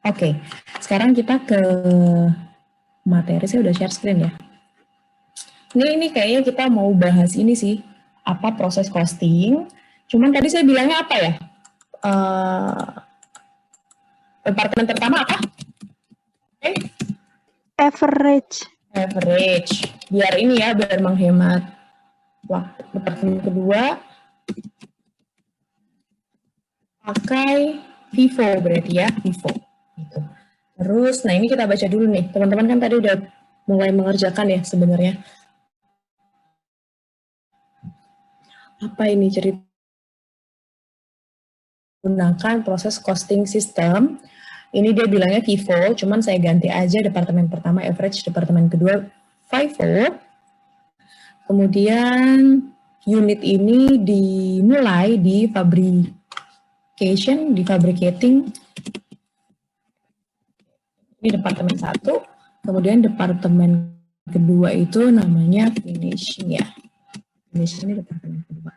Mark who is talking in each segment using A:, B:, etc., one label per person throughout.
A: Oke, sekarang kita ke materi. Saya udah share screen ya. Ini kayaknya kita mau bahas ini sih, apa proses costing. Cuman tadi saya bilangnya apa ya? Departemen pertama apa?
B: Average.
A: Biar ini ya, biar menghemat waktu. Departemen kedua pakai Vivo berarti ya, Vivo. Gitu. Terus, nah ini kita baca dulu nih. Teman-teman kan tadi udah mulai mengerjakan ya sebenarnya. Apa ini cerita? Gunakan proses costing system. Ini dia bilangnya Vivo, cuman saya ganti aja departemen pertama average, departemen kedua Vivo. Kemudian unit ini dimulai di fabricating. Ini departemen 1, kemudian departemen kedua itu namanya finishing ya. Finishing ini departemen kedua.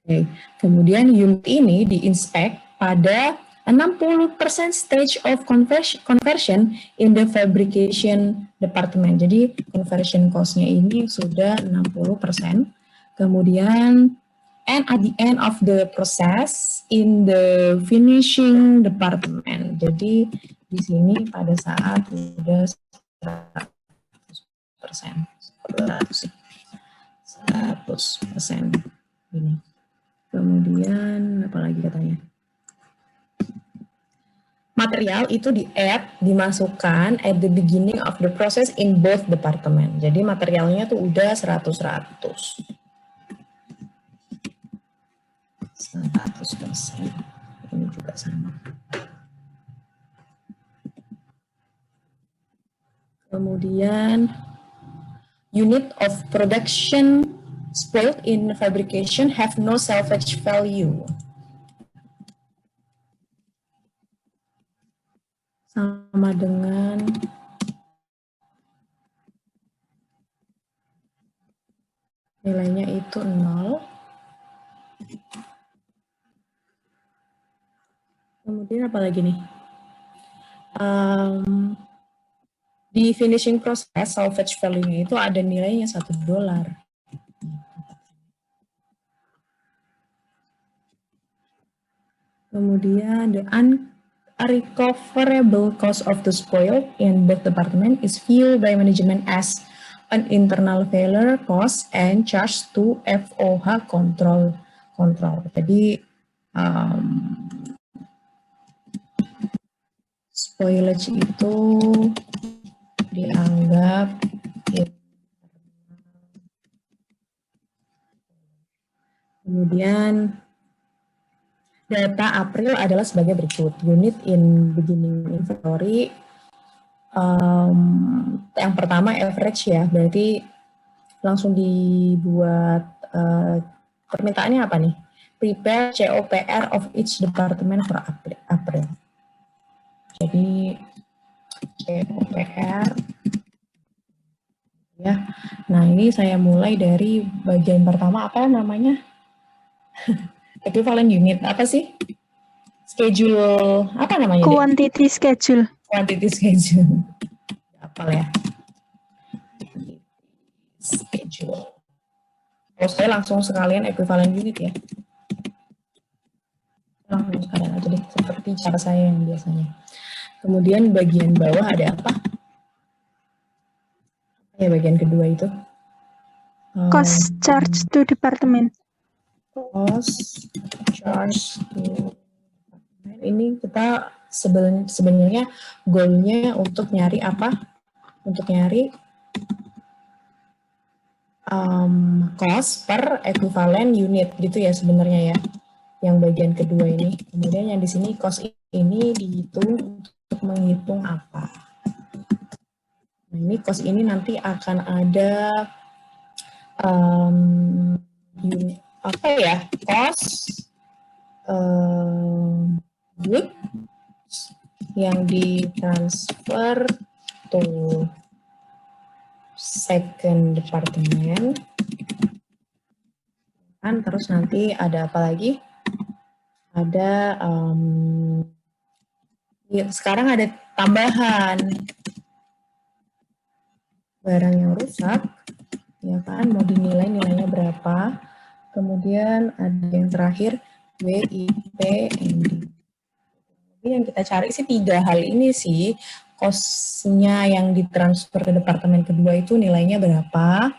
A: Oke. Kemudian unit ini diinspek pada 60% stage of conversion in the fabrication department. Jadi conversion cost-nya ini sudah 60%. Kemudian and at the end of the process in the finishing department. Jadi di sini pada saat sudah 100% ini. Kemudian apa lagi katanya? Material itu dimasukkan at the beginning of the process in both department. Jadi materialnya tuh udah 100%. 100%. Ini juga sama. Kemudian unit of production spoiled in fabrication have no salvage value. Sama dengan nilainya itu 0. Kemudian apa lagi nih? Di finishing process, salvage value-nya itu ada nilainya $1. Kemudian the unrecoverable cost of the spoil in both department is viewed by management as an internal failure cost and charged to FOH control. Jadi spoilage itu dianggap kemudian data April adalah sebagai berikut. Unit in beginning inventory yang pertama average ya, berarti langsung dibuat permintaannya apa nih? Prepare COPR of each department for April. Jadi COPR ya. Nah, ini saya mulai dari bagian pertama apa namanya? Equivalent unit apa sih? Schedule apa namanya?
B: Quantity schedule.
A: Quantity schedule. Apa ya? Schedule. Kalau saya langsung sekalian equivalent unit ya. Langsung sekalian aja deh, seperti cara saya yang biasanya. Kemudian bagian bawah ada apa? Ya, bagian kedua itu.
B: Cost charge to department.
A: Cost charge to department. Ini kita sebenarnya goalnya untuk nyari apa? Untuk nyari cost per equivalent unit gitu ya sebenarnya ya. Yang bagian kedua ini. Kemudian yang di sini cost ini dihitung untuk menghitung apa? Nah, ini cost ini nanti akan ada unit apa ya? Cost good yang ditransfer to second department. Kan terus nanti ada apa lagi? Ada Ya, sekarang ada tambahan barang yang rusak, ya kan, mau dinilai nilainya berapa. Kemudian ada yang terakhir WIP ending. Jadi yang kita cari sih 3 hal ini sih, cost-nya yang ditransfer ke departemen kedua itu nilainya berapa,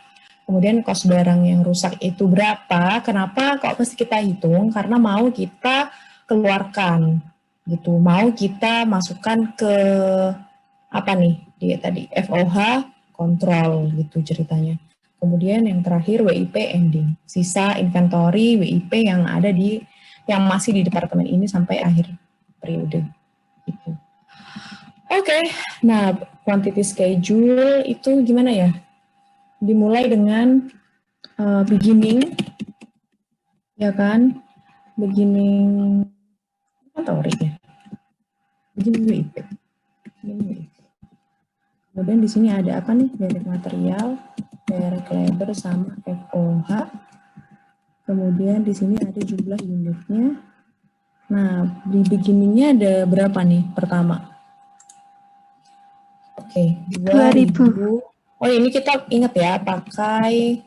A: kemudian cost barang yang rusak itu berapa, kenapa kok mesti kita hitung, karena mau kita keluarkan gitu, mau kita masukkan ke apa nih dia tadi FOH kontrol gitu ceritanya. Kemudian yang terakhir WIP ending, sisa inventory WIP yang ada di yang masih di departemen ini sampai akhir periode gitu. Oke, nah quantity schedule itu gimana ya? Dimulai dengan beginning, ya kan? Beginning inventory ya, beginning WIP, beginning WIP. Kemudian di sini ada apa nih? Direct material, direct labor sama FOH. Kemudian di sini ada jumlah unitnya. Nah, di beginningnya ada berapa nih pertama? Oke, 2000. Oh, ini kita ingat ya, pakai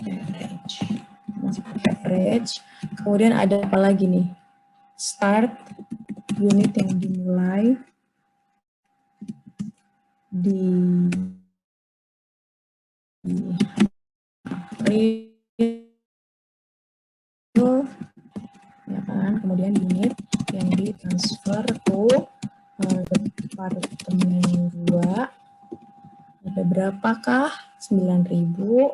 A: average. Masih pakai average. Kemudian ada apa lagi nih? Start unit yang dimulai di April, ya kan? Kemudian unit yang ditransfer ke departemen 2 ada berapakah? 9.000.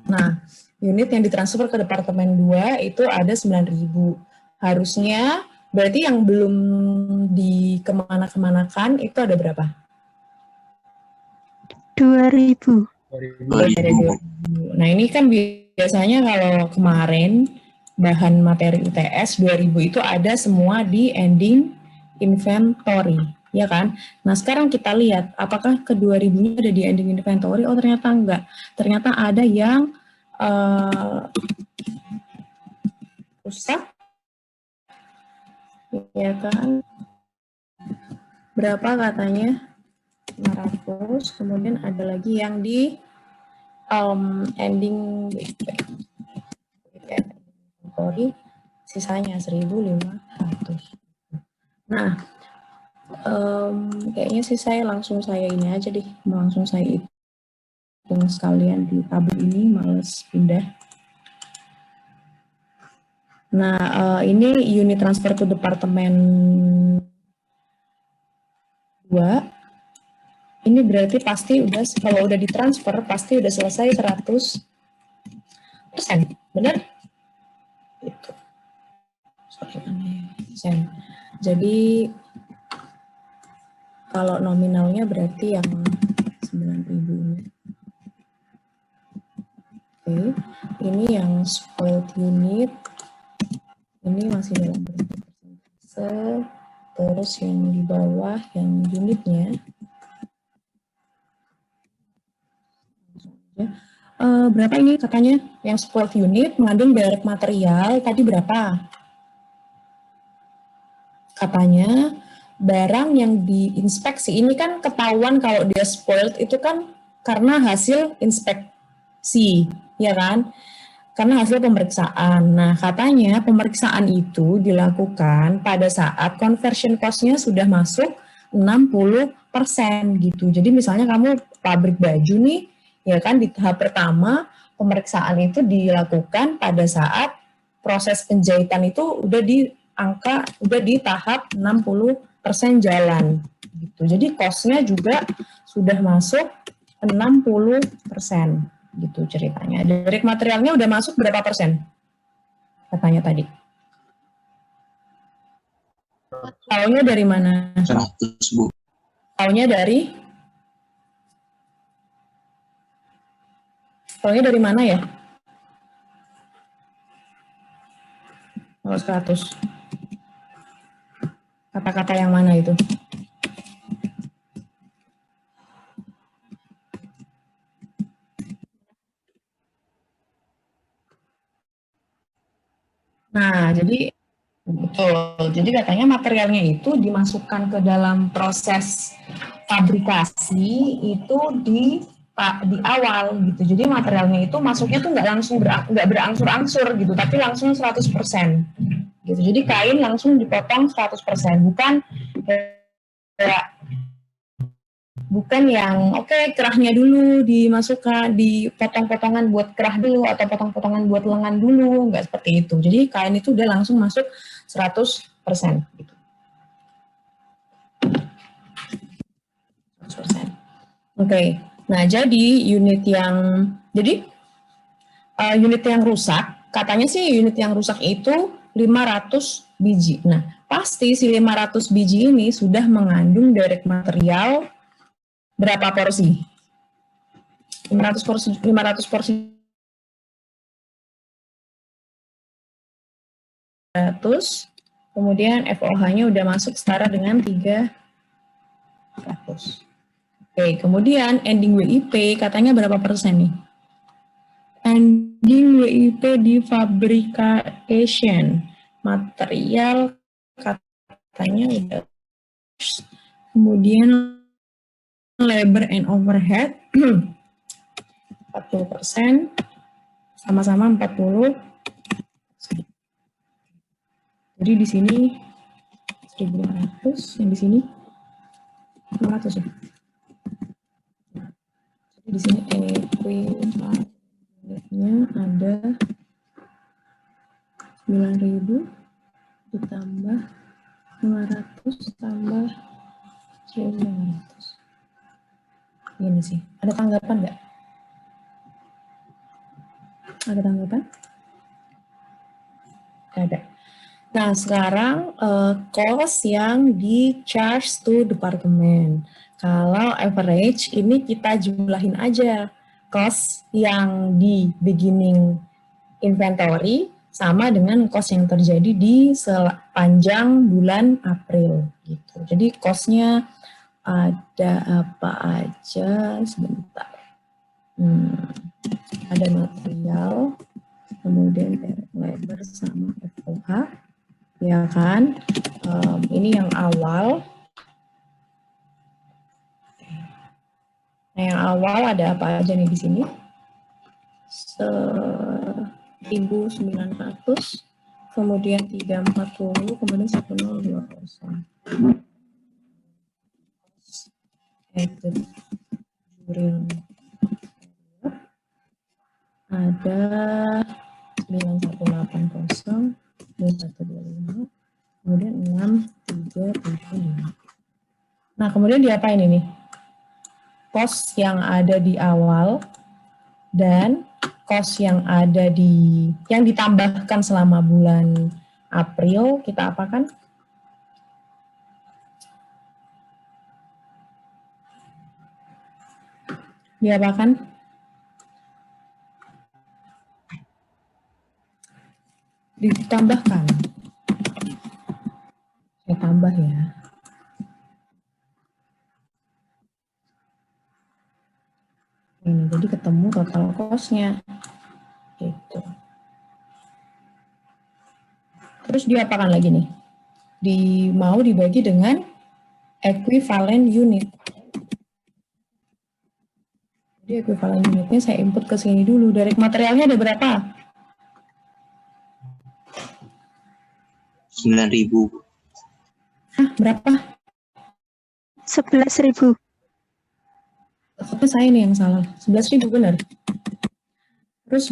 A: Nah, unit yang ditransfer ke departemen 2 itu ada 9.000. Harusnya berarti yang belum dikemana-kemanakan itu ada berapa?
B: 2.000.
C: 2000.
A: Nah, ini kan biasanya kalau kemarin bahan materi UTS 2000 itu ada semua di ending inventory, ya kan? Nah, sekarang kita lihat apakah ke 2000-nya ada di ending inventory? Oh, ternyata enggak. Ternyata ada yang rusak, ya kan? Berapa katanya? 500. Kemudian ada lagi yang di ending inventory sisanya 1.500. Nah, kayaknya sih saya ini aja deh, langsung saya hitung sekalian di tabel ini, males pindah. Nah, ini unit transfer ke departemen 2. Ini berarti pasti udah, kalau udah ditransfer pasti udah selesai 100%. Benar? Itu. Jadi kalau nominalnya berarti yang 9.000 ini. Oke, ini yang spoiled unit. Ini masih dalam bentuk persentase. Terus yang di bawah yang unitnya. Berapa ini katanya? Yang spoiled unit mengandung direct material tadi berapa? Katanya barang yang diinspeksi ini kan ketahuan kalau dia spoiled itu kan karena hasil inspeksi, ya kan? Karena hasil pemeriksaan. Nah, katanya pemeriksaan itu dilakukan pada saat conversion cost-nya sudah masuk 60% gitu. Jadi misalnya kamu pabrik baju nih, ya kan di tahap pertama pemeriksaan itu dilakukan pada saat proses penjahitan itu udah di tahap 60% jalan gitu. Jadi cost-nya juga sudah masuk 60% gitu ceritanya. Direct materialnya udah masuk berapa persen? Katanya tadi. Taunya dari mana?
C: 100, Bu.
A: Taunya dari mana ya? Kalau 100. Kata-kata yang mana itu? Nah, jadi Betul. Jadi katanya materialnya itu dimasukkan ke dalam proses fabrikasi itu di awal gitu. Jadi materialnya itu masuknya tuh nggak berangsur-angsur gitu, tapi langsung 100% gitu. Jadi kain langsung dipotong 100%, bukan yang kerahnya dulu dimasukkan, dipotong-potongan buat kerah dulu atau potong-potongan buat lengan dulu, nggak seperti itu. Jadi kain itu udah langsung masuk 100% gitu. 100%. Oke. Nah, jadi unit yang rusak, katanya sih unit yang rusak itu 500 biji. Nah, pasti si 500 biji ini sudah mengandung direct material berapa porsi? 500 porsi 100, kemudian FOH-nya udah masuk setara dengan 300. Oke, kemudian ending WIP katanya berapa persen nih? Ending WIP di fabrication material katanya udah. Kemudian labor and overhead 40%, sama-sama 40. Jadi di sini 1.500, yang di sini 500 ya. Jadi di sini equivalentnya ada 9.000 ditambah 500 tambah 1.500. Ini sih. Ada tanggapan nggak? Ada tanggapan? Ada. Nah, sekarang cost yang di charge to department. Kalau average, ini kita jumlahin aja cost yang di beginning inventory sama dengan cost yang terjadi di sepanjang bulan April. Gitu. Jadi cost-nya ada apa aja? Sebentar. Ada material, kemudian direct labor sama FOH, ya kan? Ini yang awal. Nah, yang awal ada apa aja nih di sini? 1.900, kemudian 340, kemudian 1020. Ada 9180, 2125, kemudian 6375. Nah, kemudian diapain ini? Cost yang ada di awal dan cost yang ada yang ditambahkan selama bulan April kita apakan? Diapakan? Ditambahkan. Saya tambah ya. Ini jadi ketemu total cost-nya. Gitu. Terus diapakan lagi nih? Mau dibagi dengan equivalent unit. Jadi equivalent unitnya saya input ke sini dulu. Direct materialnya ada berapa?
C: 9.000.
A: Hah, berapa?
B: 11.000.
A: Tapi saya nih yang salah. 11.000 benar. Terus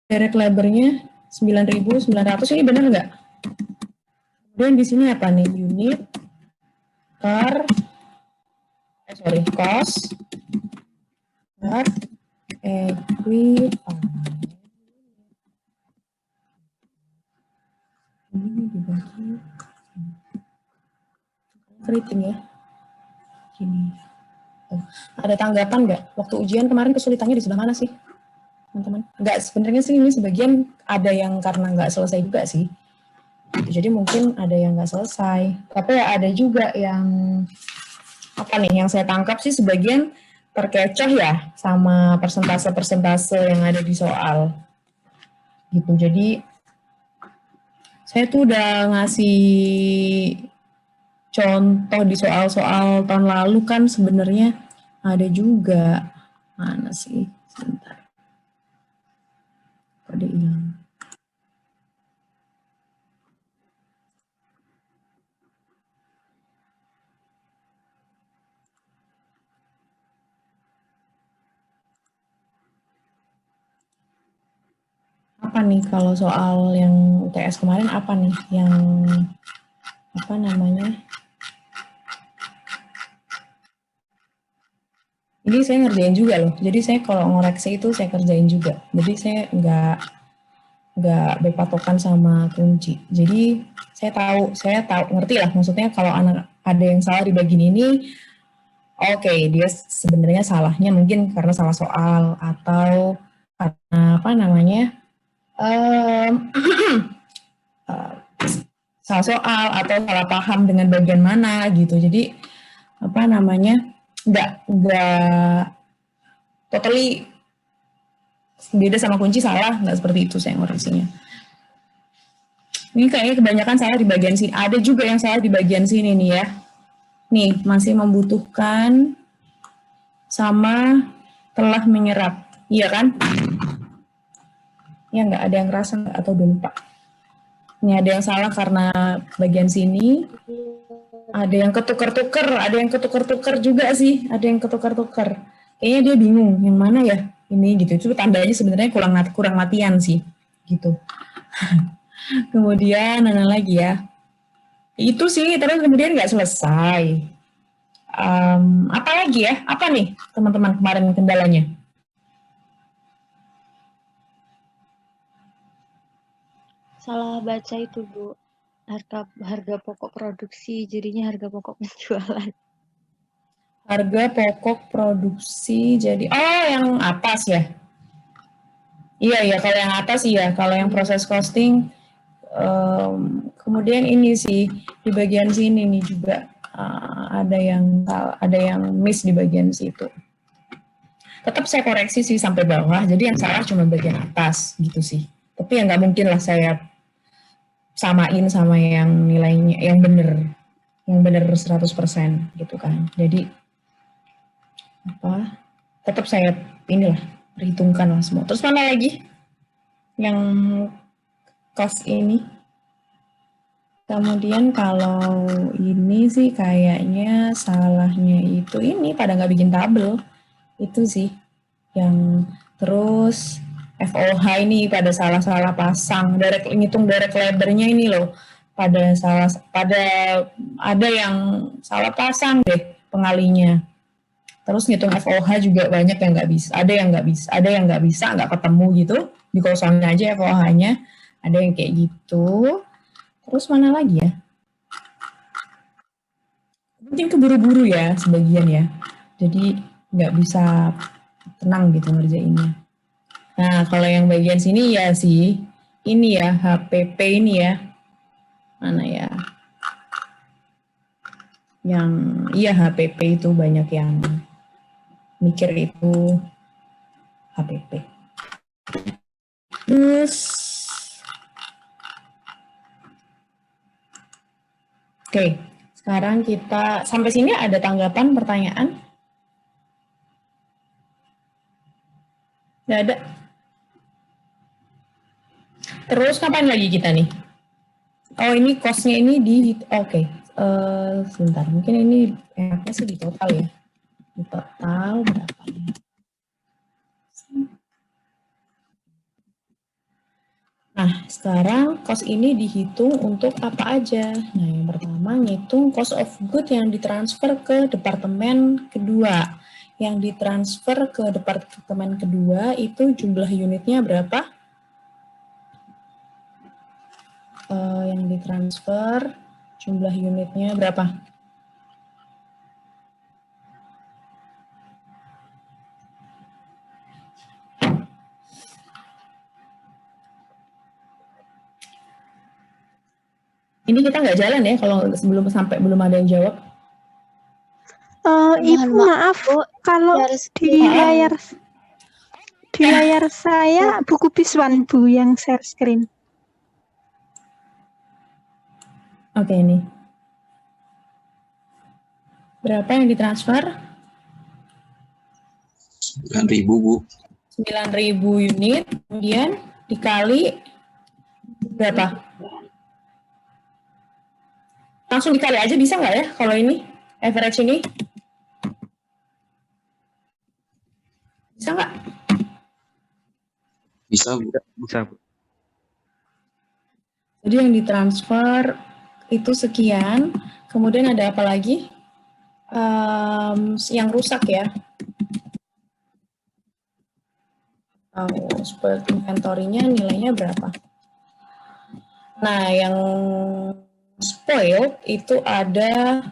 A: direct labor-nya 9.900, ini benar nggak? Kemudian di sini apa nih? Unit per cost per equivalent. Ini dibagi keriting ya. Gini. Ada tanggapan nggak? Waktu ujian kemarin kesulitannya di sebelah mana sih, teman-teman? Nggak, sebenarnya sih ini sebagian ada yang karena nggak selesai juga sih. Jadi mungkin ada yang nggak selesai. Tapi ada juga yang yang saya tangkap sih sebagian terkecoh ya sama persentase-persentase yang ada di soal. Gitu. Jadi Saya tuh udah ngasih contoh di soal-soal tahun lalu kan sebenarnya ada juga. Mana sih? Sebentar. Kode hilang. Apa nih kalau soal yang UTS kemarin apa nih yang apa namanya? Ini saya ngerjain juga loh. Jadi saya kalau ngoreksi itu saya kerjain juga. Jadi saya nggak berpatokan sama kunci. Jadi saya tahu ngerti lah maksudnya kalau anak ada yang salah di bagian ini, oke, dia sebenarnya salahnya mungkin karena salah soal atau karena apa namanya em, salah soal atau salah paham dengan bagian mana gitu. Jadi apa namanya nggak totally beda sama kunci salah, nggak seperti itu saya ngoreksinya. Ini kayaknya kebanyakan salah di bagian sini. Ada juga yang salah di bagian sini nih ya. Nih, masih membutuhkan sama telah menyerap. Iya kan? Ya nggak ada yang ngerasa nggak atau udah lupa. Ini ada yang salah karena bagian sini. Ada yang ketukar-tukar juga sih. Ada yang ketukar-tukar. Kayaknya dia bingung yang mana ya ini gitu. Itu tandanya sebenarnya kurang latihan sih gitu. Kemudian mana lagi ya? Itu sih terus kemudian nggak selesai. Apa lagi ya? Apa nih teman-teman kemarin kendalanya?
D: Salah baca itu Bu, harga pokok produksi jadinya harga pokok penjualan.
A: Harga pokok produksi jadi yang atas ya? Iya kalau yang atas iya, kalau yang proses costing kemudian ini sih di bagian sini nih juga ada yang miss di bagian situ. Tetap saya koreksi sih sampai bawah, jadi yang salah cuma bagian atas gitu sih. Tapi ya nggak mungkin lah saya samain sama yang nilainya yang bener 100% gitu kan. Jadi apa? Tetap saya inilah perhitungkan lah semua. Terus mana lagi yang cost ini? Kemudian kalau ini sih kayaknya salahnya itu ini pada nggak bikin tabel. Itu sih yang terus FOH ini pada salah-salah pasang, ngitung direct labor-nya ini loh pada ada yang salah pasang deh pengalinya. Terus ngitung FOH juga banyak yang nggak bisa, ada yang nggak bisa nggak ketemu gitu, dikosongin aja FOH-nya, ada yang kayak gitu. Terus mana lagi ya? Mungkin keburu-buru ya sebagian ya, jadi nggak bisa tenang gitu ngerjainnya. Nah, kalau yang bagian sini ya sih, ini ya, HPP ini ya. Mana ya? Yang, iya HPP itu banyak yang mikir itu HPP. Terus, oke, sekarang kita, sampai sini ada tanggapan, pertanyaan? Nggak ada. Terus kapan lagi kita nih? Oh ini cost-nya ini oke. Sebentar, mungkin ini enaknya sih di total ya. Di total berapa ya? Nah, sekarang cost ini dihitung untuk apa aja? Nah, yang pertama ngitung cost of good yang ditransfer ke departemen kedua. Yang ditransfer ke departemen kedua itu jumlah unitnya berapa? Yang ditransfer jumlah unitnya berapa? Ini kita nggak jalan ya kalau belum ada yang jawab.
B: Ibu maaf kalau di layar saya buku Biswan Bu yang share screen.
A: Oke, ini. Berapa yang ditransfer?
C: 9.000, Bu.
A: 9.000 unit, kemudian dikali berapa? Langsung dikali aja bisa nggak ya kalau ini? Average ini? Bisa nggak?
C: Bisa, Bu.
E: Bisa, Bu.
A: Jadi yang ditransfer itu sekian, kemudian ada apa lagi? Yang rusak ya. Spoiled inventory-nya nilainya berapa? Nah, yang spoiled itu ada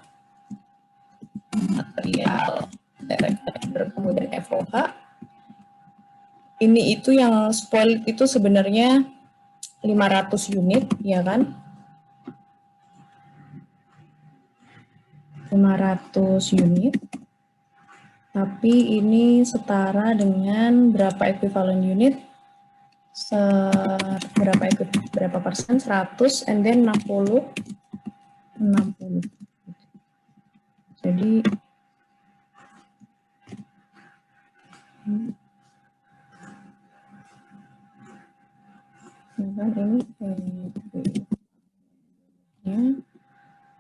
A: material, direct labor, kemudian FOH. Ini itu yang spoiled itu sebenarnya 500 unit, ya kan? 500 unit. Tapi ini setara dengan berapa ekuivalen unit? Berapa persen? 100 and then 60. Jadi ini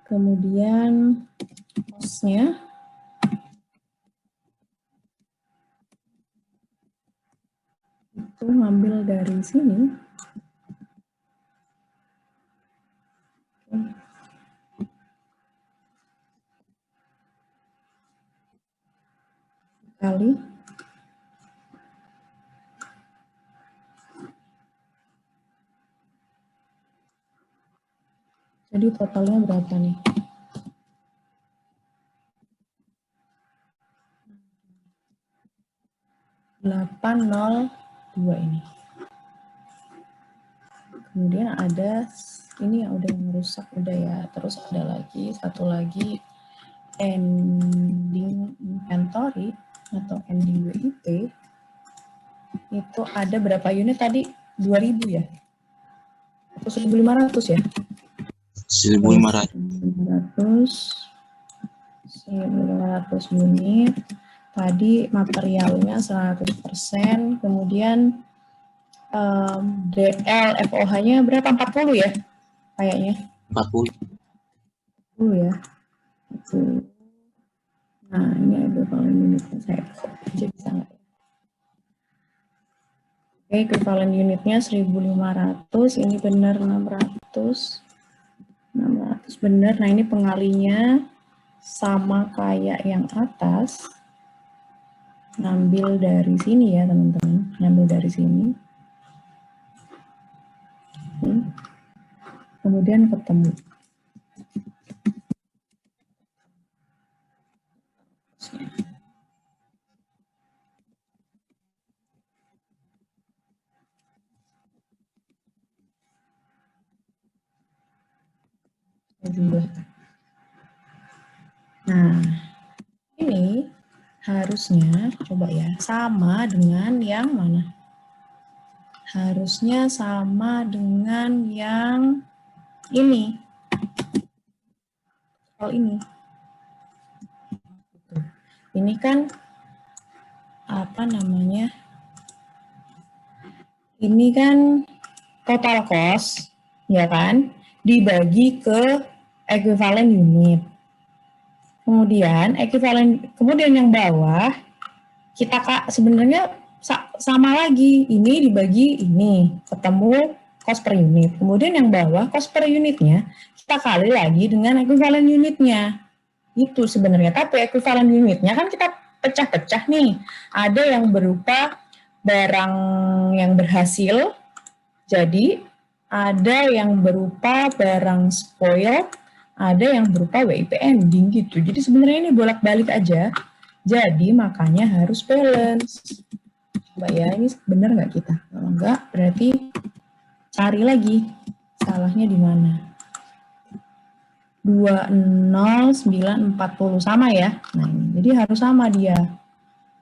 A: kemudian cost-nya itu ngambil dari sini. Kali jadi totalnya berapa nih? 802 ini. Kemudian ada ini yang udah rusak udah ya. Terus ada lagi satu lagi ending inventory atau ending WIP. Itu ada berapa unit tadi? 2000 ya? Atau 1500 ya?
C: 1.500.
A: 1500 unit. Tadi materialnya 100%, kemudian DL FOH-nya berapa? 40 ya? Kayaknya.
C: 40.
A: 40 ya. 40. Nah, ini ada equivalent unitnya saya aja bisa nggak ya? Oke, equivalent unitnya 1500, ini benar 600 benar. Nah, ini pengalinya sama kayak yang atas. Ngambil dari sini ya, teman-teman. Ngambil dari sini. Kemudian ketemu. Nah, ini harusnya, coba ya, sama dengan yang mana? Harusnya sama dengan yang ini. Soal ini. Ini kan, apa namanya, ini kan total cost, ya kan, dibagi ke equivalent unit. Kemudian yang bawah kita sebenarnya sama lagi, ini dibagi ini, ketemu cost per unit. Kemudian yang bawah cost per unitnya kita kali lagi dengan equivalent unitnya. Itu sebenarnya, tapi equivalent unitnya kan kita pecah-pecah nih. Ada yang berupa barang yang berhasil, jadi ada yang berupa barang spoiled, ada yang berupa WIP ending gitu. Jadi sebenarnya ini bolak-balik aja. Jadi makanya harus balance. Coba ya, ini benar nggak kita? Kalau enggak, berarti cari lagi salahnya di mana. 20940 sama ya. Nah, jadi harus sama dia.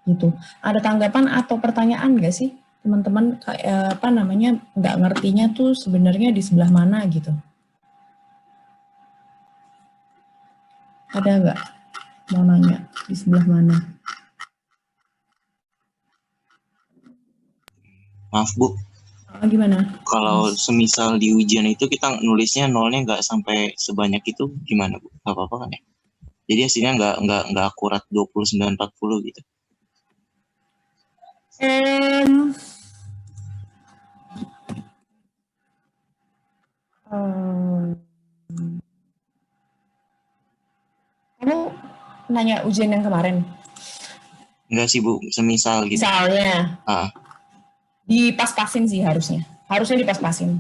A: Gitu. Ada tanggapan atau pertanyaan nggak sih? Teman-teman nggak ngertinya tuh sebenarnya di sebelah mana gitu. Ada nggak mau nanya di sebelah mana?
C: Maaf Bu,
A: Gimana?
C: kalau semisal di ujian itu kita nulisnya nolnya nggak sampai sebanyak itu gimana Bu? Nggak apa-apa kan ya? Jadi hasilnya nggak akurat 29-40 gitu.
A: Kamu nanya ujian yang kemarin?
C: Enggak sih Bu, semisal gitu.
A: Misalnya,
C: Ah,
A: dipas-pasin sih harusnya. Harusnya dipas-pasin.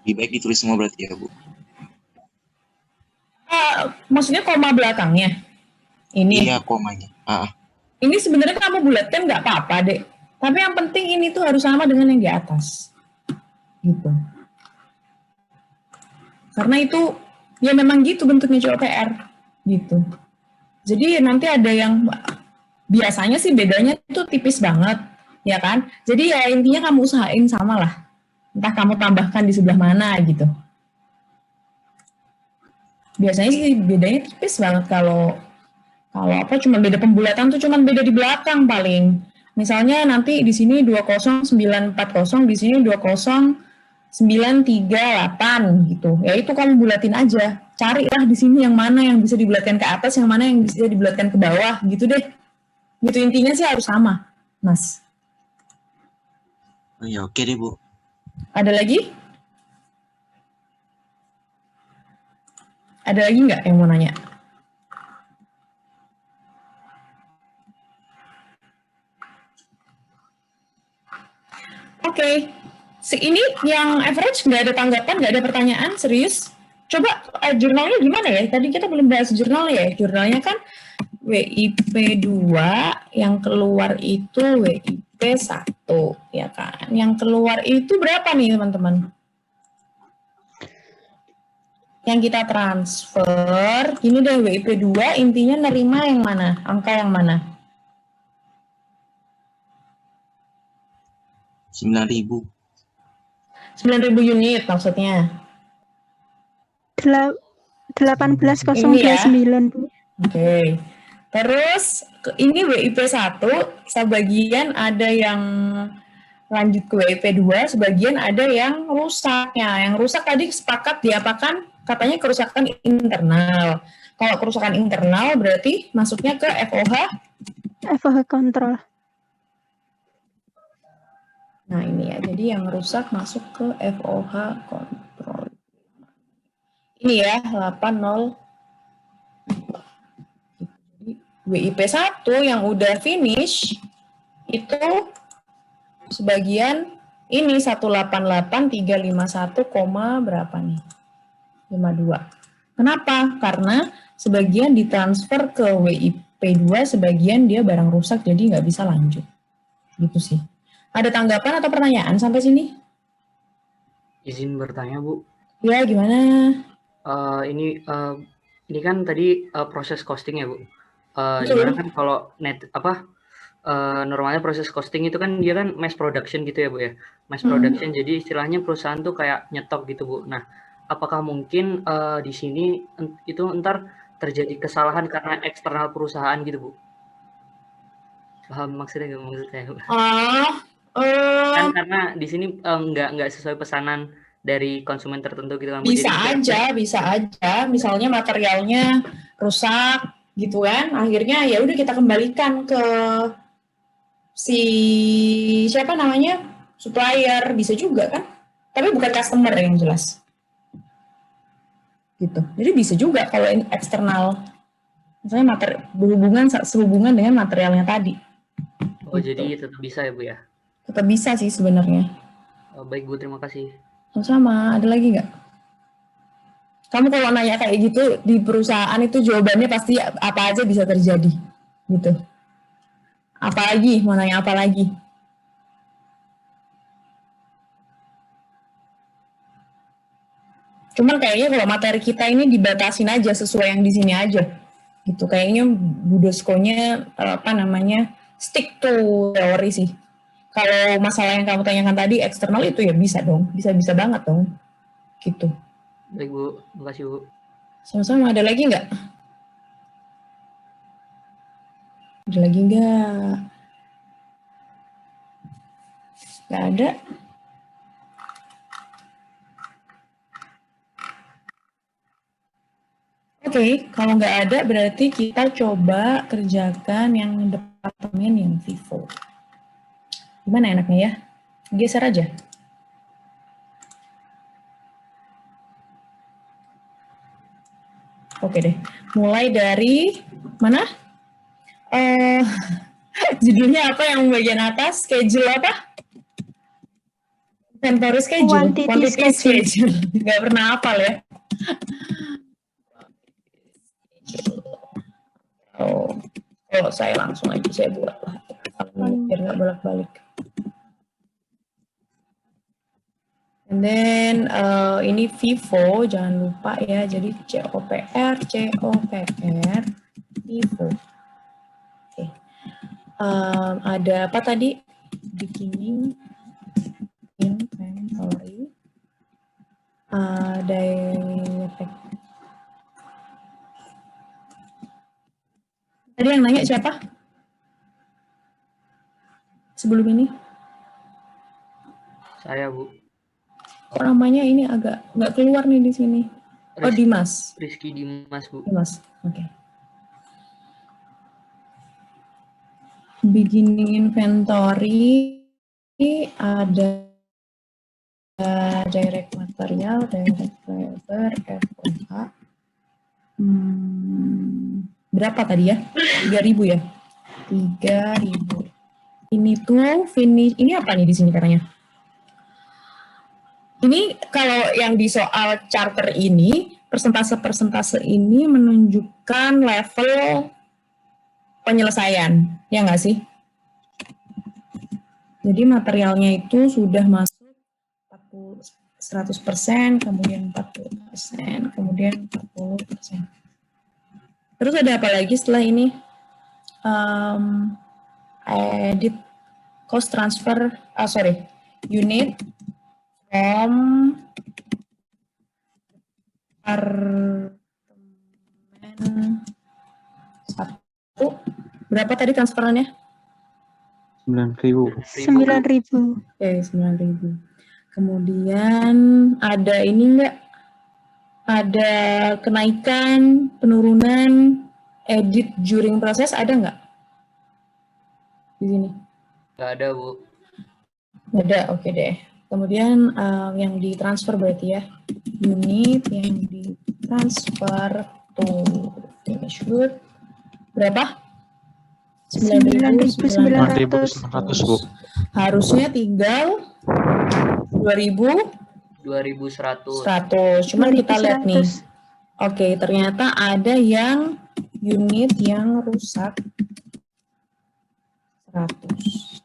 C: lebih baik ditulis semua berarti ya Bu?
A: Maksudnya koma belakangnya? Ini?
C: Iya, komanya.
A: Ini sebenarnya kamu bulatkan nggak apa-apa, Dek. Tapi yang penting ini tuh harus sama dengan yang di atas. Gitu. Karena itu, ya memang gitu bentuknya COPR. Gitu. Jadi nanti ada yang, biasanya sih bedanya itu tipis banget. Ya kan? Jadi ya intinya kamu usahain sama lah. Entah kamu tambahkan di sebelah mana gitu. Biasanya sih bedanya tipis banget kalau apa cuma beda pembulatan tuh cuma beda di belakang paling. Misalnya nanti di sini 20940, di sini 20938 gitu. Ya itu kamu bulatin aja. Carilah di sini yang mana yang bisa dibulatkan ke atas, yang mana yang bisa dibulatkan ke bawah gitu deh. Gitu intinya sih harus sama, Mas.
C: Oh ya, oke deh Bu.
A: Ada lagi? Ada lagi nggak yang mau nanya? Oke. Ini yang average nggak ada tanggapan, nggak ada pertanyaan, serius? Coba jurnalnya gimana ya? Tadi kita belum bahas jurnal ya. Jurnalnya kan WIP 2, yang keluar itu WIP 1, ya kan? Yang keluar itu berapa nih teman-teman? Yang kita transfer, ini deh WIP 2, intinya nerima yang mana? Angka yang mana?
C: 9.000.
A: 9.000 unit maksudnya?
B: 18.029, Bu.
A: Oke. Terus ini WIP 1, sebagian ada yang lanjut ke WIP 2, sebagian ada yang rusaknya. Yang rusak tadi sepakat diapakan? Katanya kerusakan internal. Kalau kerusakan internal berarti masuknya ke
B: FOH kontrol.
A: Nah ini ya, jadi yang rusak masuk ke FOH kontrol. Ini ya, 80. WIP 1 yang udah finish, itu sebagian ini 188.351, berapa nih? 52. Kenapa? Karena sebagian ditransfer ke WIP 2, sebagian dia barang rusak jadi nggak bisa lanjut. Gitu sih. Ada tanggapan atau pertanyaan sampai sini?
E: Izin bertanya, Bu.
A: Ya, gimana?
E: Ini kan tadi proses costing ya, Bu. Gimana kan kalau normalnya proses costing itu kan dia kan mass production gitu ya, Bu ya. Mass production, jadi istilahnya perusahaan tuh kayak nyetok gitu, Bu. Nah, apakah mungkin di sini itu ntar terjadi kesalahan karena eksternal perusahaan gitu, Bu? Paham maksudnya nggak maksud saya, Bu? Kan karena di sini nggak sesuai pesanan dari konsumen tertentu gitu kan, Bu.
A: Bisa aja. Misalnya materialnya rusak gitu kan, akhirnya ya udah kita kembalikan ke si siapa namanya, supplier, bisa juga kan, tapi bukan customer yang jelas gitu. Jadi bisa juga kalau ini eksternal, misalnya sehubungan dengan materialnya tadi.
E: Oh gitu. Jadi tetap bisa ya, Bu ya?
A: Tetap bisa sih sebenarnya.
E: Baik, Bu, terima kasih.
A: Sama, ada lagi nggak? Kamu kalau nanya kayak gitu di perusahaan itu jawabannya pasti apa aja bisa terjadi gitu. Apalagi, mau nanya apa lagi? Cuman kayaknya kalau materi kita ini dibatasin aja sesuai yang di sini aja. Gitu. Kayaknya Budoskonya stick to teori sih. Kalau masalah yang kamu tanyakan tadi eksternal itu ya bisa dong, bisa banget dong. Gitu.
E: Baik, Bu, terima kasih, Bu.
A: Sama-sama, ada lagi nggak? Ada lagi nggak? Nggak ada. Oke, kalau nggak ada berarti kita coba kerjakan yang departemen yang FIFO. Gimana enaknya ya? Geser aja. Oke deh, mulai dari mana? Judulnya apa yang bagian atas? Schedule apa? Inventory schedule,
B: Quantity
A: schedule. Nggak pernah hafal ya. Oh, saya langsung aja saya buat lah. Biar nggak bolak-balik. And then ini FIFO, jangan lupa ya. Jadi COPR, FIFO. Oke. Ada apa tadi? Beginning inventory. Direct. Tadi yang nanya siapa? Sebelum ini?
E: Saya, Bu.
A: Kok namanya ini agak nggak keluar nih di sini? Oh, Dimas.
E: Rizky Dimas, Bu.
A: Dimas, oke. Beginning inventory ada direct material, direct labor, FOH. Berapa tadi ya? 3.000 ya? 3.000. Ini tuh finish, ini apa nih di sini katanya? Ini kalau yang di soal charter ini, persentase-persentase ini menunjukkan level penyelesaian, ya nggak sih? Jadi materialnya itu sudah masuk 100%, kemudian 40%, kemudian 40%. Terus ada apa lagi setelah ini? Edit cost transfer, unit from departemen 1. Berapa tadi transferannya?
B: 9.000.
A: Oke, 9.000. Kemudian ada ini enggak? Ada kenaikan, penurunan, edit during proses, ada nggak? Di sini?
E: Nggak ada, Bu.
A: Nggak ada, oke deh. Kemudian yang ditransfer berarti ya, unit yang ditransfer to finish good, berapa?
B: 9.900,
C: Bu.
A: Harusnya tinggal
E: 2.100.
A: Cuman kita lihat nih. Oke, ternyata ada yang unit yang rusak 100.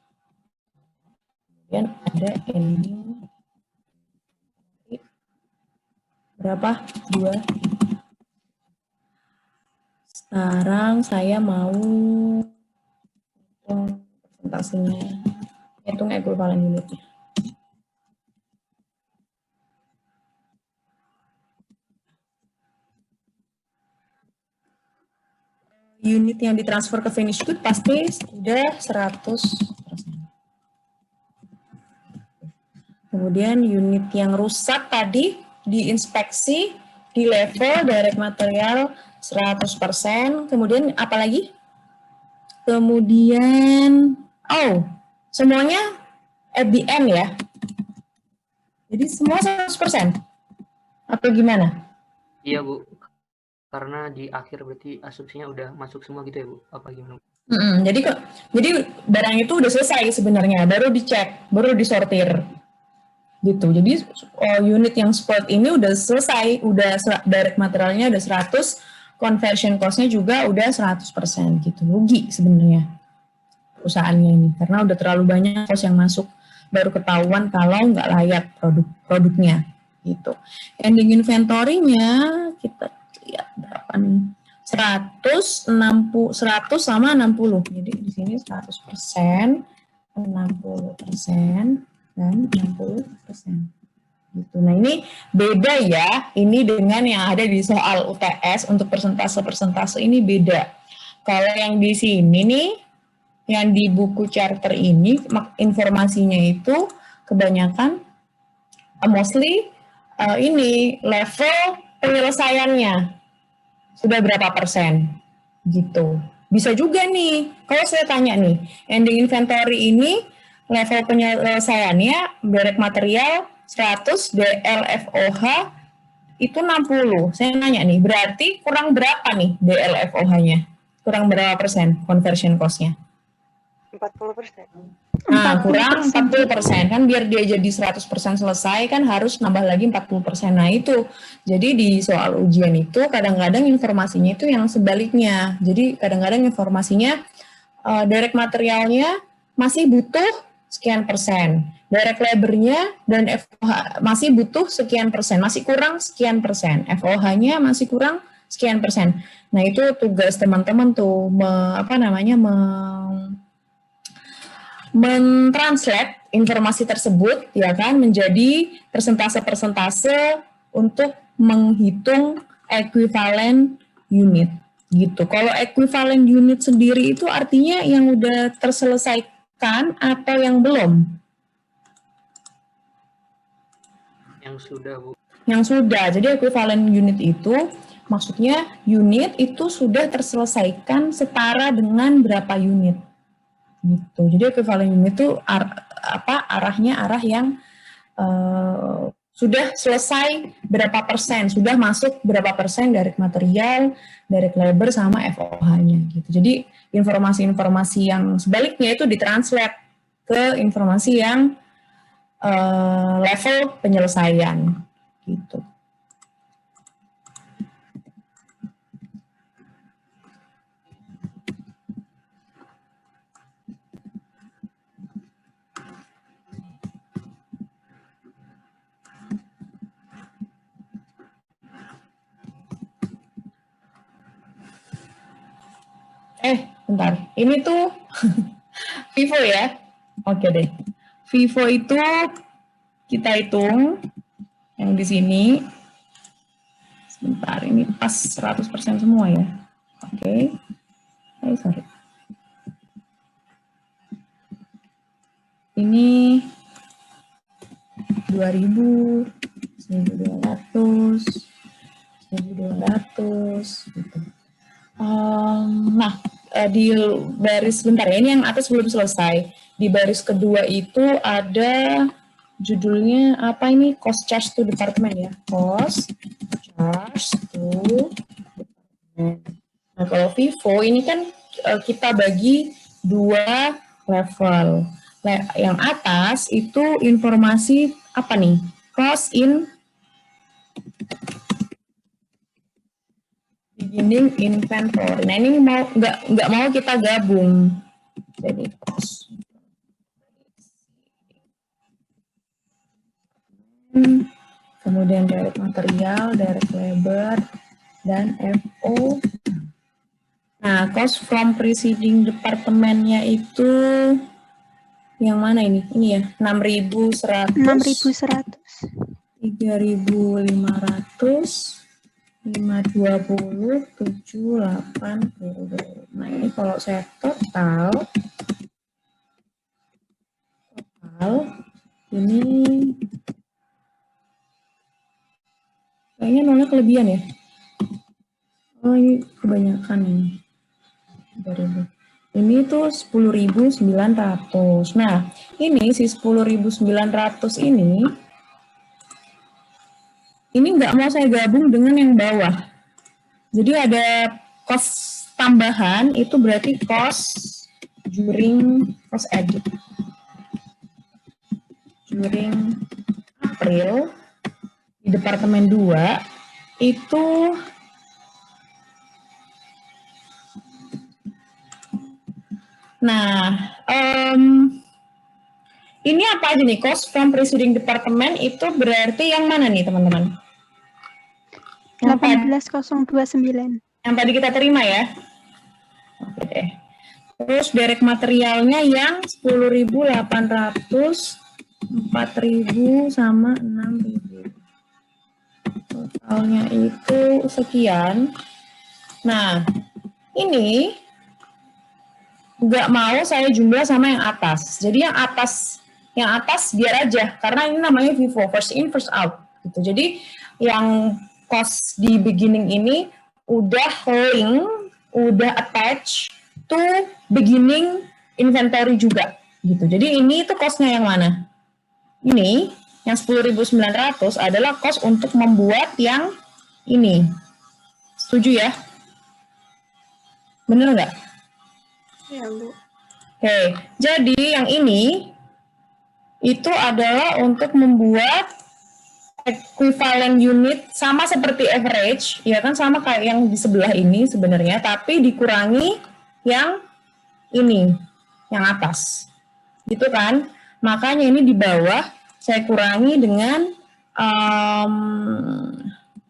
A: Kemudian ada ending berapa? 2. Sekarang saya mau hitung persentasenya. Hitung ekuivalen unitnya. Unit yang ditransfer ke finish good pasti sudah 100%. Kemudian unit yang rusak tadi diinspeksi di level direct material 100%. Kemudian apa lagi? Kemudian, semuanya at the end ya? Jadi semua 100%? Atau gimana?
E: Iya, Bu. Karena di akhir berarti asumsinya udah masuk semua gitu ya, Bu? Apa gimana?
A: Jadi barang itu udah selesai sebenarnya, baru dicek, baru disortir. Gitu. Jadi unit yang spot ini udah selesai, udah direct materialnya udah 100, conversion cost-nya juga udah 100% gitu. Rugi sebenarnya perusahaannya ini, karena udah terlalu banyak cost yang masuk, baru ketahuan kalau nggak layak produknya gitu. Ending inventory-nya kita lihat berapa nih? 100 sama 60. Jadi di sini 100%, 60%, dan 60%. Gitu. Nah ini beda ya, ini dengan yang ada di soal UTS untuk persentase-persentase ini beda. Kalau yang di sini nih, yang di buku charter ini, informasinya itu kebanyakan mostly ini level penyelesaiannya sudah berapa persen gitu. Bisa juga nih, kalau saya tanya nih, ending inventory ini level penyelesaiannya direct material 100, DLFOH itu 60. Saya nanya nih, berarti kurang berapa nih DLFOH-nya? Kurang berapa persen conversion cost-nya?
F: 40%.
A: Nah, kurang 40%. Kan biar dia jadi 100% selesai kan harus nambah lagi 40%. Nah, itu. Jadi di soal ujian itu kadang-kadang informasinya itu yang sebaliknya. Jadi kadang-kadang informasinya direct materialnya masih butuh sekian persen. Direct labor-nya dan FOH masih butuh sekian persen, masih kurang sekian persen. FOH-nya masih kurang sekian persen. Nah, itu tugas teman-teman tuh mentranslate informasi tersebut ya kan menjadi persentase-persentase untuk menghitung equivalent unit gitu. Kalau equivalent unit sendiri itu artinya yang udah terselesaikan atau yang belum?
E: Yang sudah, Bu.
A: Yang sudah. Jadi equivalent unit itu maksudnya unit itu sudah terselesaikan setara dengan berapa unit. Gitu. Jadi equivalent unit itu arahnya arah yang sudah selesai berapa persen, sudah masuk berapa persen direct material, direct labor sama FOH-nya gitu. Jadi informasi-informasi yang sebaliknya itu ditranslate ke informasi yang level penyelesaian gitu. Bentar, ini tuh FIFO ya. Oke deh. FIFO itu kita hitung yang di sini. Sebentar, ini pas 100% semua ya. Oke. Sorry. Ini 2000, 1200, 1200 gitu. Nah, di baris bentar ya, ini yang atas belum selesai. Di baris kedua itu ada judulnya apa ini? Cost charge to department ya. Cost charge to department. Nah, kalau FIFO ini kan kita bagi dua level. Yang atas itu informasi apa nih? Cost in beginning inventory. Nah ini mau nggak mau kita gabung. Jadi cost. Kemudian direct material, direct labor, dan FO. Nah cost from preceding departementnya itu yang mana ini? Ini ya 6.100. 3.500. 520, 7, 80. Nah ini kalau saya total ini kayaknya nolnya kelebihan ya. Oh ini kebanyakan ini. Ini tuh 10.900. Nah ini si 10.900 ini nggak mau saya gabung dengan yang bawah. Jadi ada cost tambahan, itu berarti cost during cost edit. During April, di Departemen 2, itu ini apa aja nih? Cost from preceding department itu berarti yang mana nih teman-teman?
F: 18029.
A: Yang tadi kita terima ya. Oke deh. Terus direct materialnya yang 10.800 4.000 sama 6.000. Totalnya itu sekian. Nah, ini nggak mau saya jumlah sama yang atas. Jadi yang atas biar aja, karena ini namanya FIFO, first in first out. Gitu. Jadi yang cost di beginning ini udah link, udah attach to beginning inventory juga. Gitu. Jadi ini itu costnya yang mana? Ini yang 10.900 adalah cost untuk membuat yang ini. Setuju ya? Bener nggak?
F: Ya, Bu.
A: Oke, jadi yang ini itu adalah untuk membuat equivalent unit sama seperti average, ya kan, sama kayak yang di sebelah ini sebenarnya, tapi dikurangi yang ini, yang atas. Gitu kan? Makanya ini di bawah saya kurangi dengan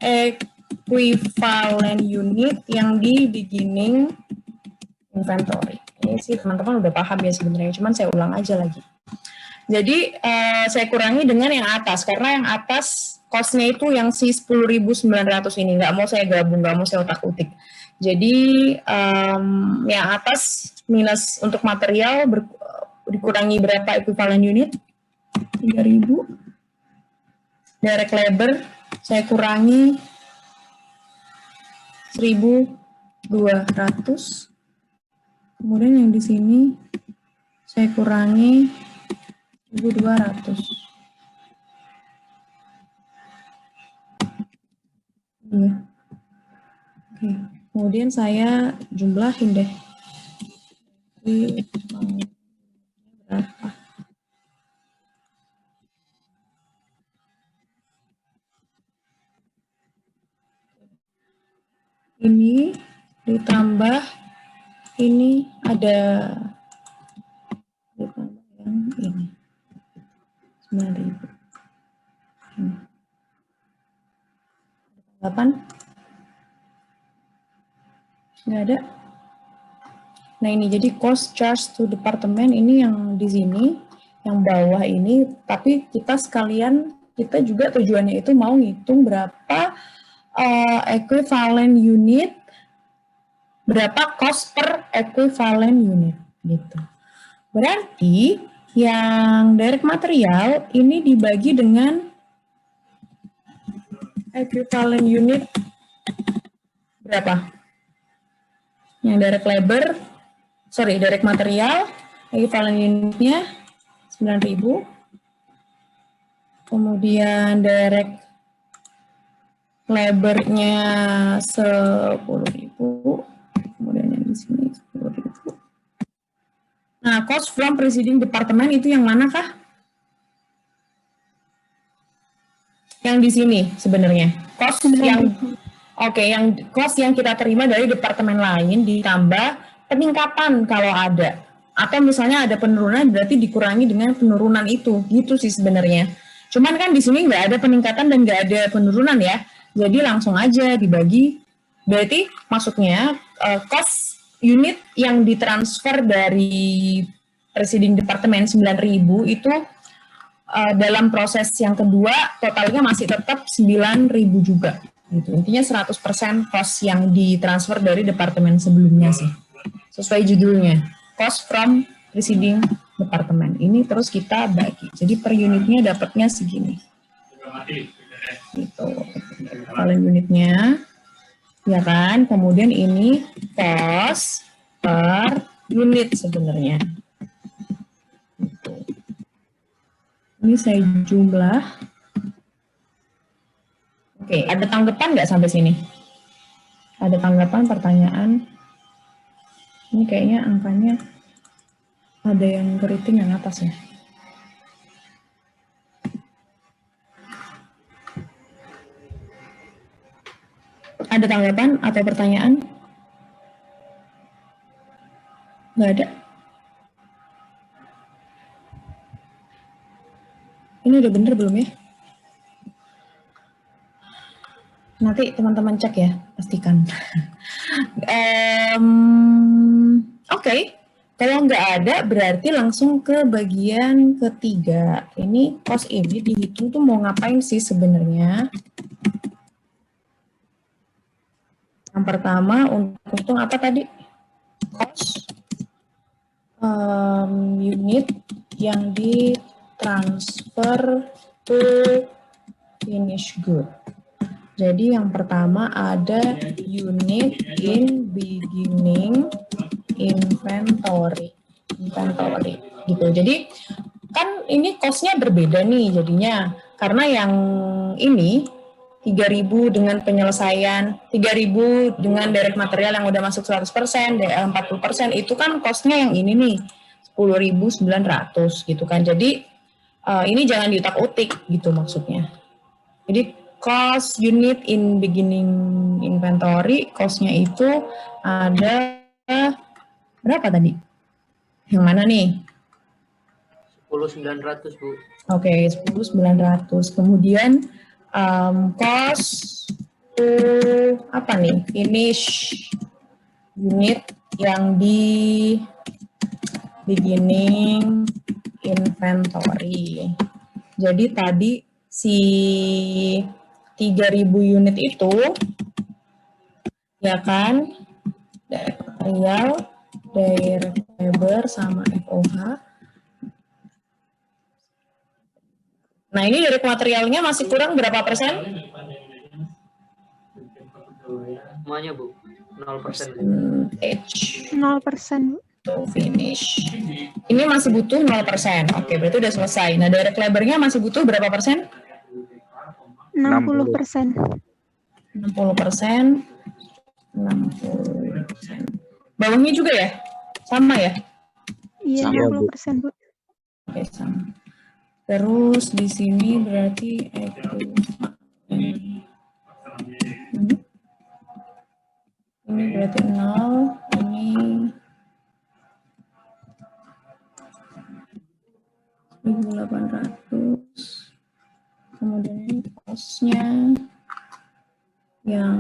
A: equivalent unit yang di beginning inventory. Ini sih teman-teman udah paham ya sebenarnya, cuman saya ulang aja lagi. Jadi saya kurangi dengan yang atas, karena yang atas cost-nya itu yang si 10.900 ini, nggak mau saya gabung, nggak mau saya otak-utik. Jadi yang atas minus untuk material dikurangi berapa equivalent unit? 3.000. Direct labor saya kurangi 1.200. Kemudian yang di sini saya kurangi 1.200. Iya. Oke. Kemudian saya jumlahin deh. Ini berapa? Ini ditambah ini ada ditambah yang ini 9.000. Tanggapan? Nggak ada. Nah ini jadi cost charge to departemen ini yang di sini, yang bawah ini, tapi kita sekalian, kita juga tujuannya itu mau ngitung berapa equivalent unit, berapa cost per equivalent unit gitu. Berarti yang direct material ini dibagi dengan equivalent unit berapa? Yang direct labor, direct material, equivalent unitnya 9.000. Kemudian direct labornya 10.000. Kemudian yang di sini 10.000. Nah, cost from preceding department itu yang mana kah? Yang di sini sebenarnya. Cost yang yang cost yang kita terima dari departemen lain ditambah peningkatan kalau ada. Atau misalnya ada penurunan berarti dikurangi dengan penurunan itu. Gitu sih sebenarnya. Cuman kan di sini nggak ada peningkatan dan nggak ada penurunan ya. Jadi langsung aja dibagi. Berarti maksudnya cost unit yang ditransfer dari preceding departemen 9.000 itu dalam proses yang kedua totalnya masih tetap 9.000 juga. Gitu. Intinya 100% cost yang ditransfer dari departemen sebelumnya sih. Sesuai judulnya, cost from preceding departemen. Ini terus kita bagi. Jadi per unitnya dapatnya segini. Gitu. Kalau unitnya, ya kan. Kemudian ini cost per unit sebenarnya. Gitu. Ini saya jumlah. Oke, ada tanggapan nggak sampai sini? Ada tanggapan, pertanyaan? Ini kayaknya angkanya ada yang keriting yang atas ya. Ada tanggapan atau pertanyaan? Nggak ada. Ini udah bener belum ya? Nanti teman-teman cek ya, pastikan. Oke. Kalau nggak ada, berarti langsung ke bagian ketiga. Ini cost ini dihitung tuh mau ngapain sih sebenarnya? Yang pertama, untuk apa tadi? Cost unit yang ditransfer to finish good. Jadi yang pertama ada unit in beginning inventory gitu. Jadi kan ini cost-nya berbeda nih jadinya, karena yang ini 3.000 dengan penyelesaian, 3.000 dengan direct material yang udah masuk 100%, 40%, itu kan cost-nya yang ini nih, 10.900 gitu kan. Jadi ini jangan diutak-utik gitu maksudnya. Jadi cost unit in beginning inventory, cost-nya itu ada berapa tadi? Yang mana nih?
E: 10.900 Bu.
A: Oke, 10.900. Kemudian cost to apa nih? Finish unit yang di beginning inventory. Jadi tadi si 3.000 unit itu ya kan, direct material, direct labor sama FOH. Nah, ini direct materialnya masih kurang berapa persen?
E: Semuanya Bu, 0%.
F: 0%.
A: To finish. Ini masih butuh 0%. Oke, berarti udah selesai. Nah, direct labor-nya masih butuh berapa persen?
F: 60%.
A: 60%. 60%. Bawahnya juga ya? Sama ya?
F: Iya,
C: Sama,
F: 60%, Bu.
A: Oke, sama. Terus di sini berarti ini berarti 0, ini 1.800. Kemudian ini cost-nya yang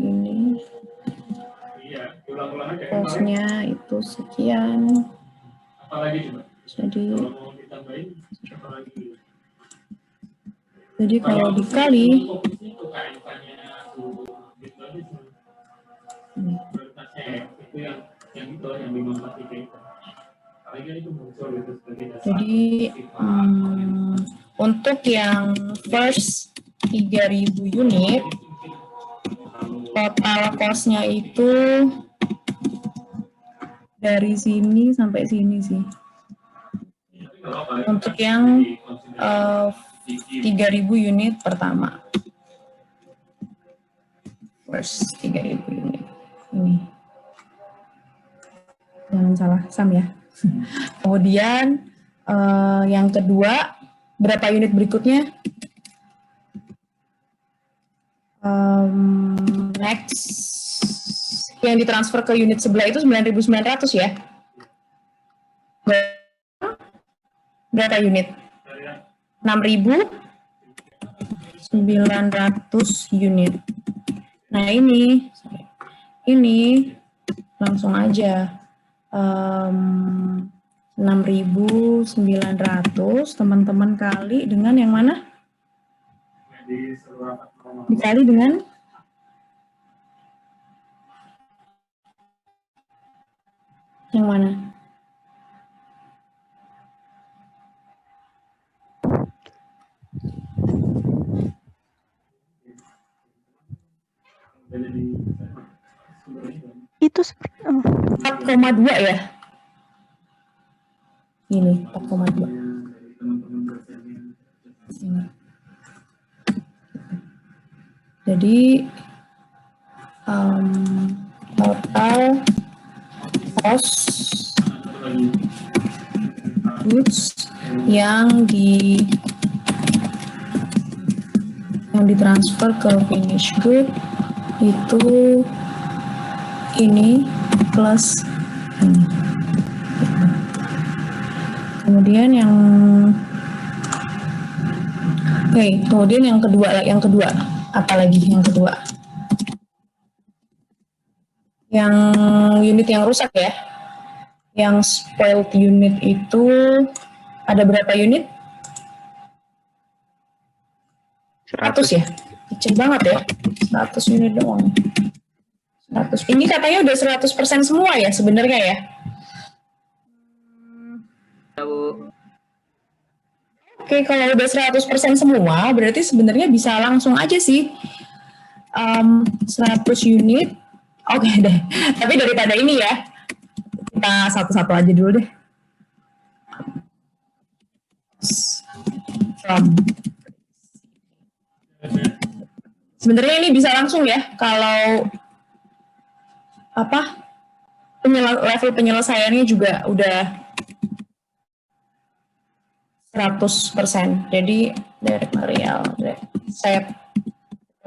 A: ini cost-nya itu sekian. Jadi kalau dikali jadi untuk yang first 3.000 unit total cost-nya itu dari sini sampai sini sih. Untuk yang 3.000 unit pertama. First 3.000 unit. Ini. Jangan salah Sam ya. Kemudian yang kedua, berapa unit berikutnya? Next, yang ditransfer ke unit sebelah itu 9.900 ya? Berapa unit? 6.900 unit. Nah ini langsung aja 6.900 teman-teman kali dengan yang mana? Dikali dengan yang mana?
F: Itu
A: 4,2 ya? Ini 4,2. Jadi total cost goods yang ditransfer ke finish good itu ini plus ini. Kemudian kemudian yang kedua apalagi yang kedua? Yang unit yang rusak ya. Yang spoiled unit itu ada berapa unit? 100 ya? Kecil banget ya. 100 unit doang. 100. Ini katanya udah 100% semua ya sebenarnya ya? Oke, kalau udah 100% semua, berarti sebenarnya bisa langsung aja sih. 100 unit. Oke deh. Tapi daripada ini ya, kita satu-satu aja dulu deh. Sebenarnya ini bisa langsung ya, kalau apa level penyelesaiannya juga udah 100%. Jadi dari material, saya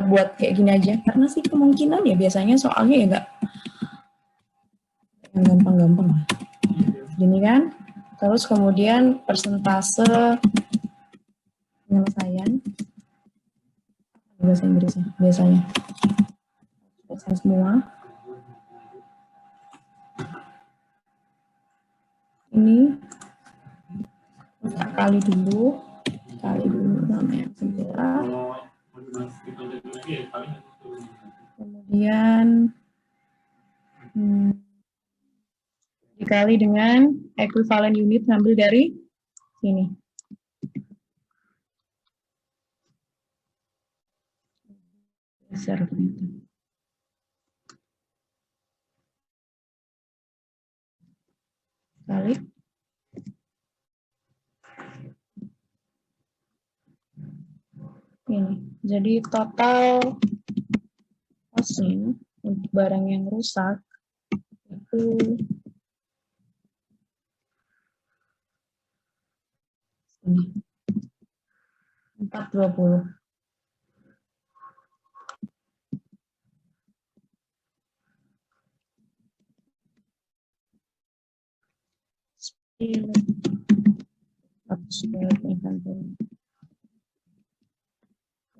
A: buat kayak gini aja, karena sih kemungkinan ya biasanya soalnya ya nggak gampang-gampang lah. Gini kan, terus kemudian persentase penyelesaian bahasa Inggrisnya biasanya persen semua. Ini kali dulu sama yang sebelah. Kemudian dikali dengan equivalent unit, ngambil dari sini. Besar ternyata. Kali. Ini. Jadi total costnya untuk barang yang rusak itu ini 420.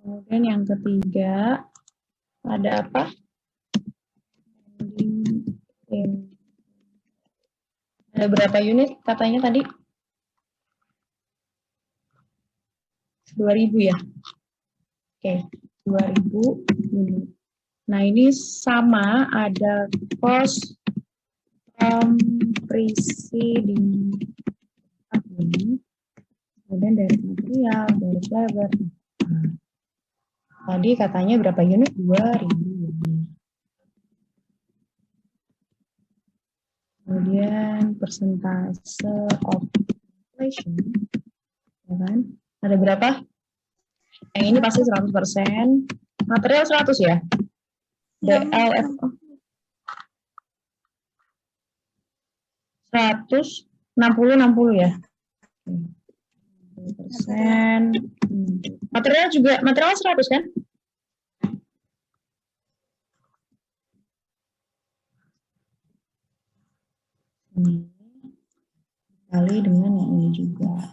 A: Kemudian yang ketiga ada apa? Ada berapa unit katanya tadi? 2000 ya? Oke, 2000 unit. Nah ini sama, ada cost preceding ini, kemudian dari material, dari labor. Tadi katanya berapa unit? 2000 unit. Kemudian persentase of inflation, ya kan? Ada berapa? Yang ini pasti 100%. Material 100 ya? LFO 100, 60 ya? 60%. Material juga, material 100 kan? Ini kali dengan yang ini juga.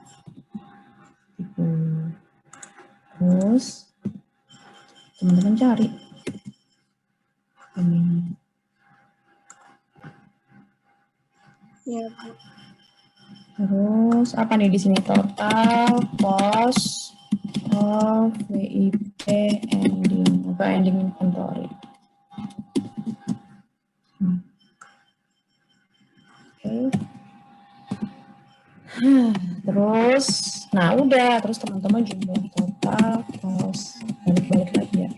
A: Terus teman-teman cari ini.
F: Ya, Bu.
A: Terus apa nih di sini? Total cost of WIP ending atau ending inventory. Oke. Terus, nah udah, terus teman-teman jumlah total cost, balik lagi ya.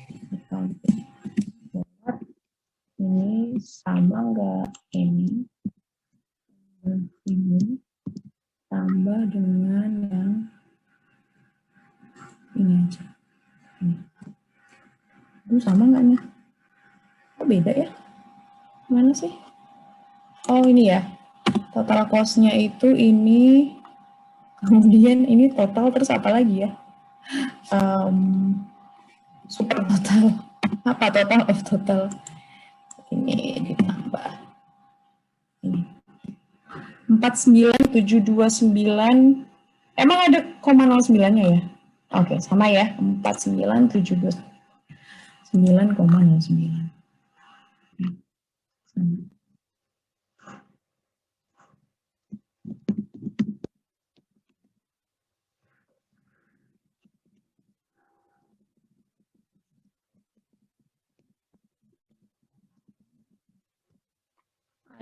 A: Ini sama nggak ini? Ini tambah dengan yang ini aja. Ini sama nggak nih? Kok beda ya? Mana sih? Oh ini ya. Total cost-nya itu ini, kemudian ini total, terus apa lagi ya? Super total. Apa total of total? Ini ditambah. Ini. 49729. Emang ada 0,09-nya ya? Oke, sama ya. 49729,09.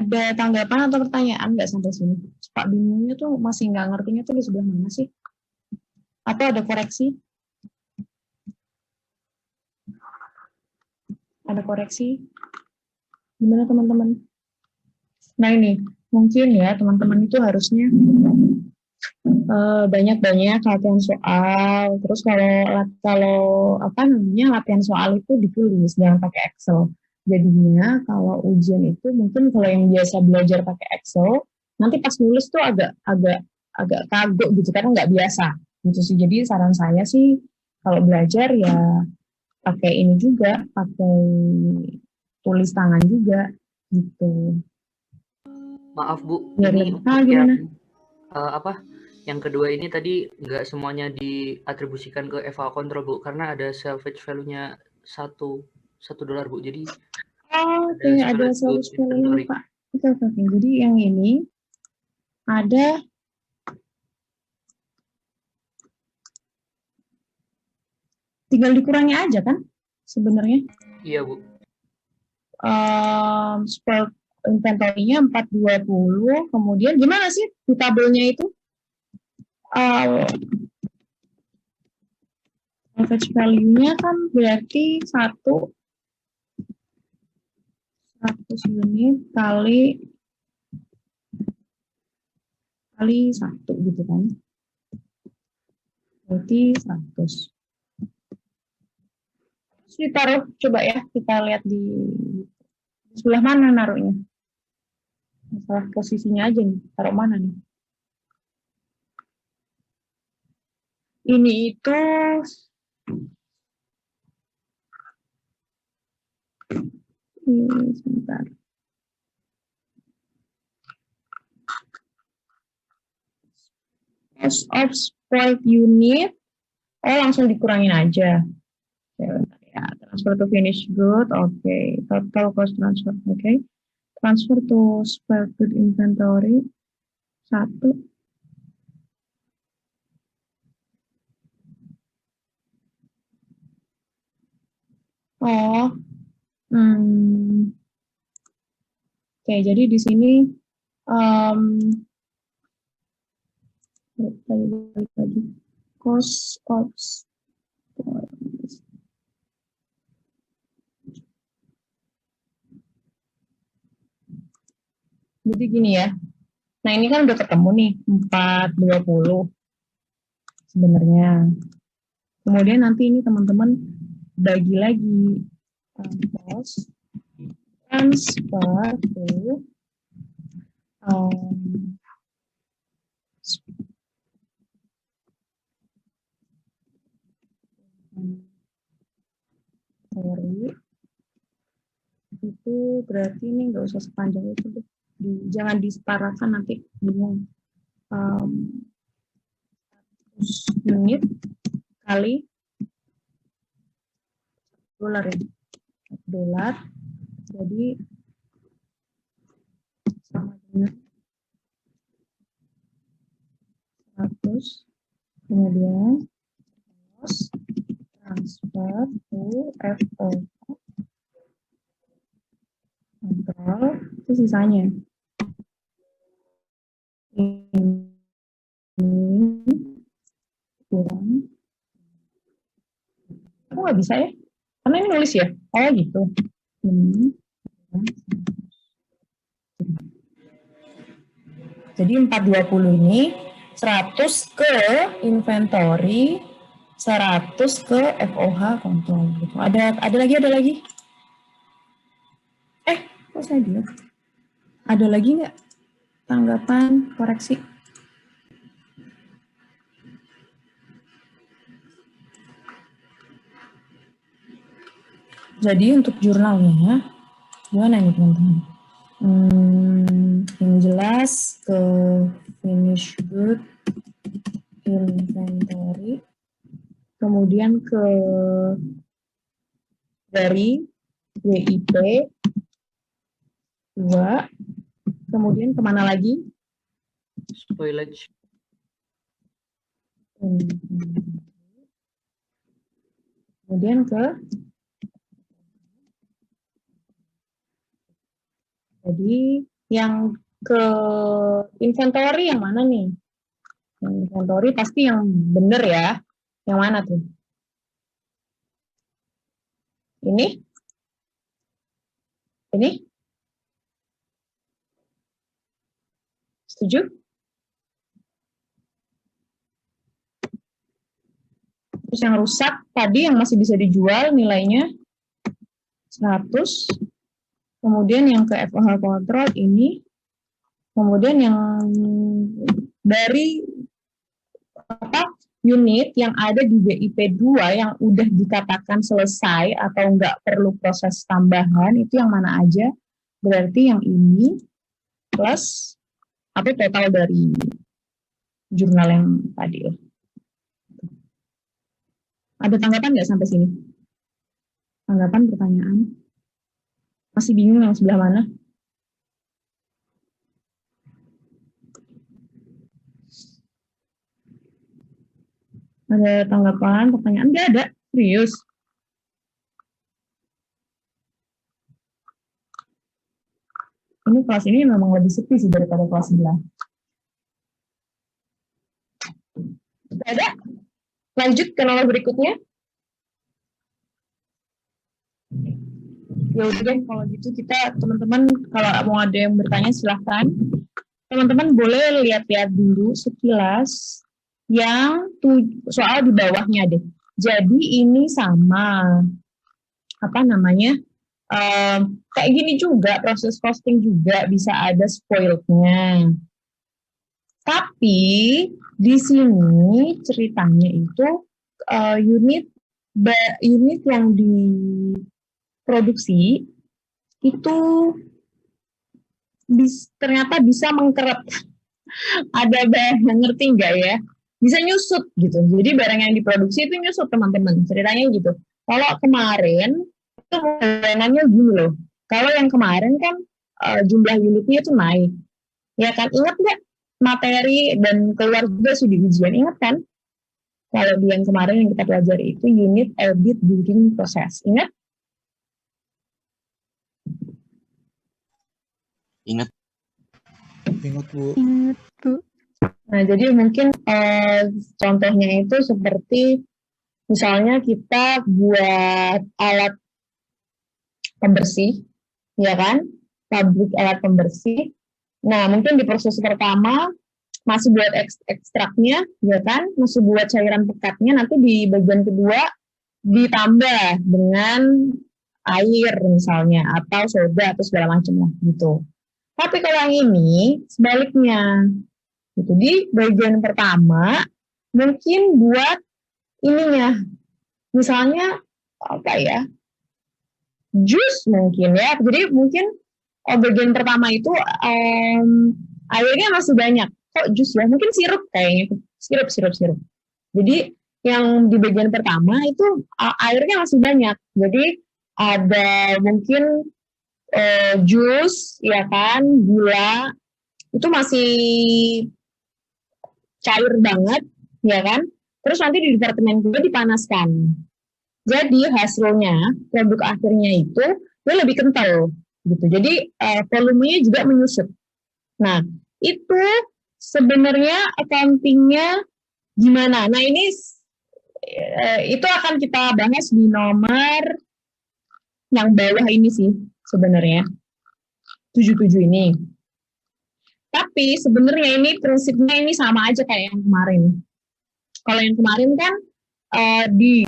A: Ada tanggapan atau pertanyaan nggak sampai sini? Pak bingungnya tuh masih nggak ngertinya tuh di sebelah mana sih? Atau ada koreksi? Ada koreksi? Gimana teman-teman? Nah ini, mungkin ya teman-teman itu harusnya banyak-banyak latihan soal. Terus kalau apa namanya latihan soal itu ditulis, jangan pakai Excel. Jadinya kalau ujian itu mungkin kalau yang biasa belajar pakai Excel, nanti pas nulis tuh agak kagok gitu karena nggak biasa. Gitu sih. Jadi saran saya sih kalau belajar ya pakai ini juga, pakai tulis tangan juga gitu.
E: Maaf Bu,
A: Biar
E: ini
A: lebih
E: untuk
A: gimana?
E: yang yang kedua ini tadi nggak semuanya diatribusikan ke EVA Control Bu, karena ada salvage value-nya $1 Bu. Jadi
A: Oke, ada
E: split good
A: solusi ini
E: inventory.
A: Pak. Oke. Jadi yang ini ada tinggal dikurangi aja kan sebenarnya.
E: Iya Bu.
A: Spell inventory-nya 420, kemudian gimana sih di tabelnya itu? Average value-nya kan berarti 100 unit kali 1 gitu kan. Berarti 100. Terus ditaruh, coba ya, kita lihat di sebelah mana naruhnya. Masalah posisinya aja nih, taruh mana nih. Ini itu sebentar. Cost of spoiled unit, langsung dikurangin aja. Ya, transfer to finish good, oke. Total cost transfer, oke. Transfer to spoiled good inventory 1. Oh, oke. Jadi di sini balik lagi cost of jadi gini ya. Nah ini kan udah ketemu nih 420 sebenarnya. Kemudian nanti ini teman-teman bagi lagi cost transfer to itu berarti ini nggak usah sepanjang itu deh. Jangan disetarakan nanti bingung. Unit kali dolar ya, $1, jadi sama dengan 100, kemudian cost transfer to FO kontrol itu sisanya ini kurang, aku nggak bisa ya karena ini nulis ya, gitu ini. Jadi 420 ini 100 ke inventory, 100 ke FOH kontrol gitu. Ada lagi? Kok saya bilang? Ada lagi nggak tanggapan, koreksi? Jadi untuk jurnalnya, gimana nih teman-teman? Yang jelas ke finish good inventory, kemudian ke dari WIP 2, kemudian kemana lagi?
E: Spoilage.
A: Kemudian ke jadi Yang ke inventory yang mana nih? Yang inventory pasti yang bener ya. Yang mana tuh? Ini? Ini? Setuju? Terus yang rusak tadi yang masih bisa dijual nilainya 100. Kemudian yang ke FOH control ini. Kemudian yang dari unit yang ada di BIP 2 yang udah dikatakan selesai atau nggak perlu proses tambahan, itu yang mana aja? Berarti yang ini plus apa total dari jurnal yang tadi. Ada tanggapan nggak sampai sini? Tanggapan, pertanyaan? Masih bingung yang sebelah mana? Ada tanggapan, pertanyaan? Nggak ada, serius. Ini kelas ini memang lebih sepi sih daripada kelas sebelah. Nggak ada? Lanjut ke nomor berikutnya. Ya udah deh, kalau gitu kita teman-teman kalau mau ada yang bertanya silahkan. Teman-teman boleh lihat-lihat dulu sekilas yang soal di bawahnya deh. Jadi ini sama apa namanya? Kayak gini juga proses costing juga bisa ada spoilednya. Tapi di sini ceritanya itu unit yang diproduksi itu ternyata bisa mengkerep. Ada barang, ngerti nggak ya? Bisa nyusut gitu. Jadi barang yang diproduksi itu nyusut teman-teman. Ceritanya gitu. Kalau kemarin itu modelannya gini loh. Kalau yang kemarin kan jumlah unitnya itu naik. Ya kan? Ingat nggak? Materi dan keluar juga studi ujian. Ingat kan? Kalau di yang kemarin yang kita pelajari itu unit EBIT during proses. Ingat?
C: Ingat.
G: Ingat, Bu.
F: Ingat, Bu.
A: Nah, jadi mungkin contohnya itu seperti misalnya kita buat alat pembersih, ya kan? Pabrik alat pembersih. Nah, mungkin di proses pertama masih buat ekstraknya, ya kan? Masih buat cairan pekatnya, nanti di bagian kedua ditambah dengan air misalnya, atau soda, atau segala macam lah, gitu. Tapi kalau yang ini, sebaliknya. Gitu. Di bagian pertama, mungkin buat ininya. Misalnya, apa ya? Jus mungkin ya. Jadi mungkin bagian pertama itu airnya masih banyak. Kok jus ya? Mungkin sirup kayaknya. Sirup. Jadi yang di bagian pertama itu airnya masih banyak. Jadi ada mungkin jus, ya kan, gula, itu masih cair banget, ya kan. Terus nanti di departemen kedua dipanaskan. Jadi hasilnya, produk akhirnya itu dia lebih kental, gitu. Jadi volumenya juga menyusut. Nah, itu sebenarnya accounting-nya gimana? Nah, ini itu akan kita bahas di nomor yang bawah ini sih sebenarnya. 77 ini. Tapi sebenarnya ini prinsipnya ini sama aja kayak yang kemarin. Kalau yang kemarin kan di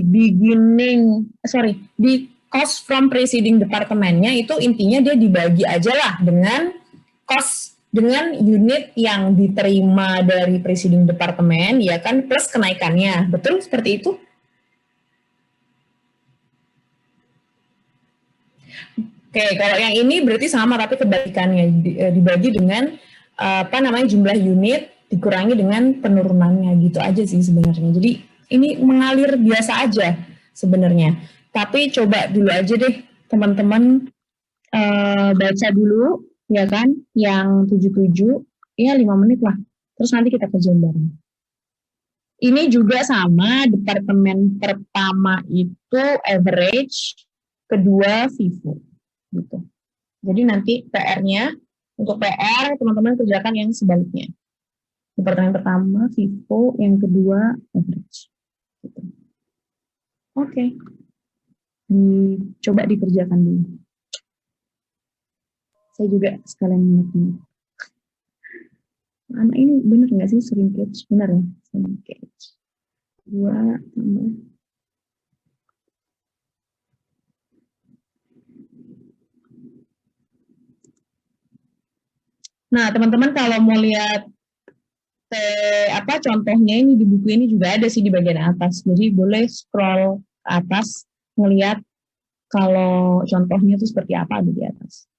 A: cost from preceding departemennya itu intinya dia dibagi aja lah dengan cost dengan unit yang diterima dari preceding departemen, ya kan, plus kenaikannya. Betul seperti itu? Oke, kalau yang ini berarti sama tapi kebalikannya, dibagi dengan jumlah unit dikurangi dengan penurunannya, gitu aja sih sebenarnya. Jadi ini mengalir biasa aja sebenarnya. Tapi coba dulu aja deh teman-teman baca dulu, ya kan, yang 77, ya 5 menit lah. Terus nanti kita kerjain bareng. Ini juga sama, departemen pertama itu average, kedua FIFO. Gitu. Jadi nanti PR-nya Untuk PR, teman-teman kerjakan yang sebaliknya. Di pertanyaan pertama, FIFO, yang kedua, average. Gitu. Oke. Coba dikerjakan dulu. Saya juga sekalian ingat-ingat. Anak ini benar nggak sih shrinkage? Benar ya? Shrinkage. 2 tambah. Nah, teman-teman kalau mau lihat contohnya ini di buku ini juga ada sih di bagian atas. Jadi boleh scroll ke atas, ngelihat kalau contohnya itu seperti apa ada di atas.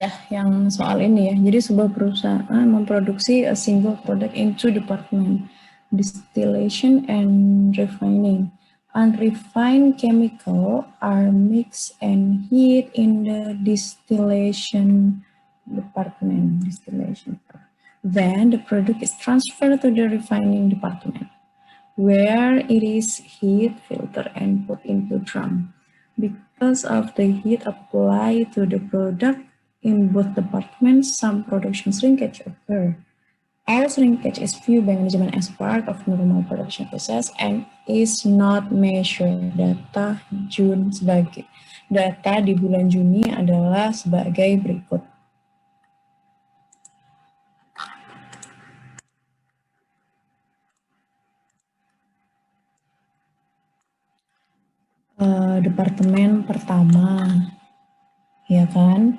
A: Ya, yang soal ini ya. Jadi sebuah perusahaan memproduksi a single product in 2 department, distillation and refining. Unrefined chemical are mixed and heat in the distillation department. Then the product is transferred to the refining department, where it is heat, filtered, and put into drum. Because of the heat applied to the product, in both departments, some production shrinkage occur. All shrinkage is viewed by management as part of normal production process and is not measured. Data di bulan Juni adalah sebagai berikut. Departemen pertama, ya kan?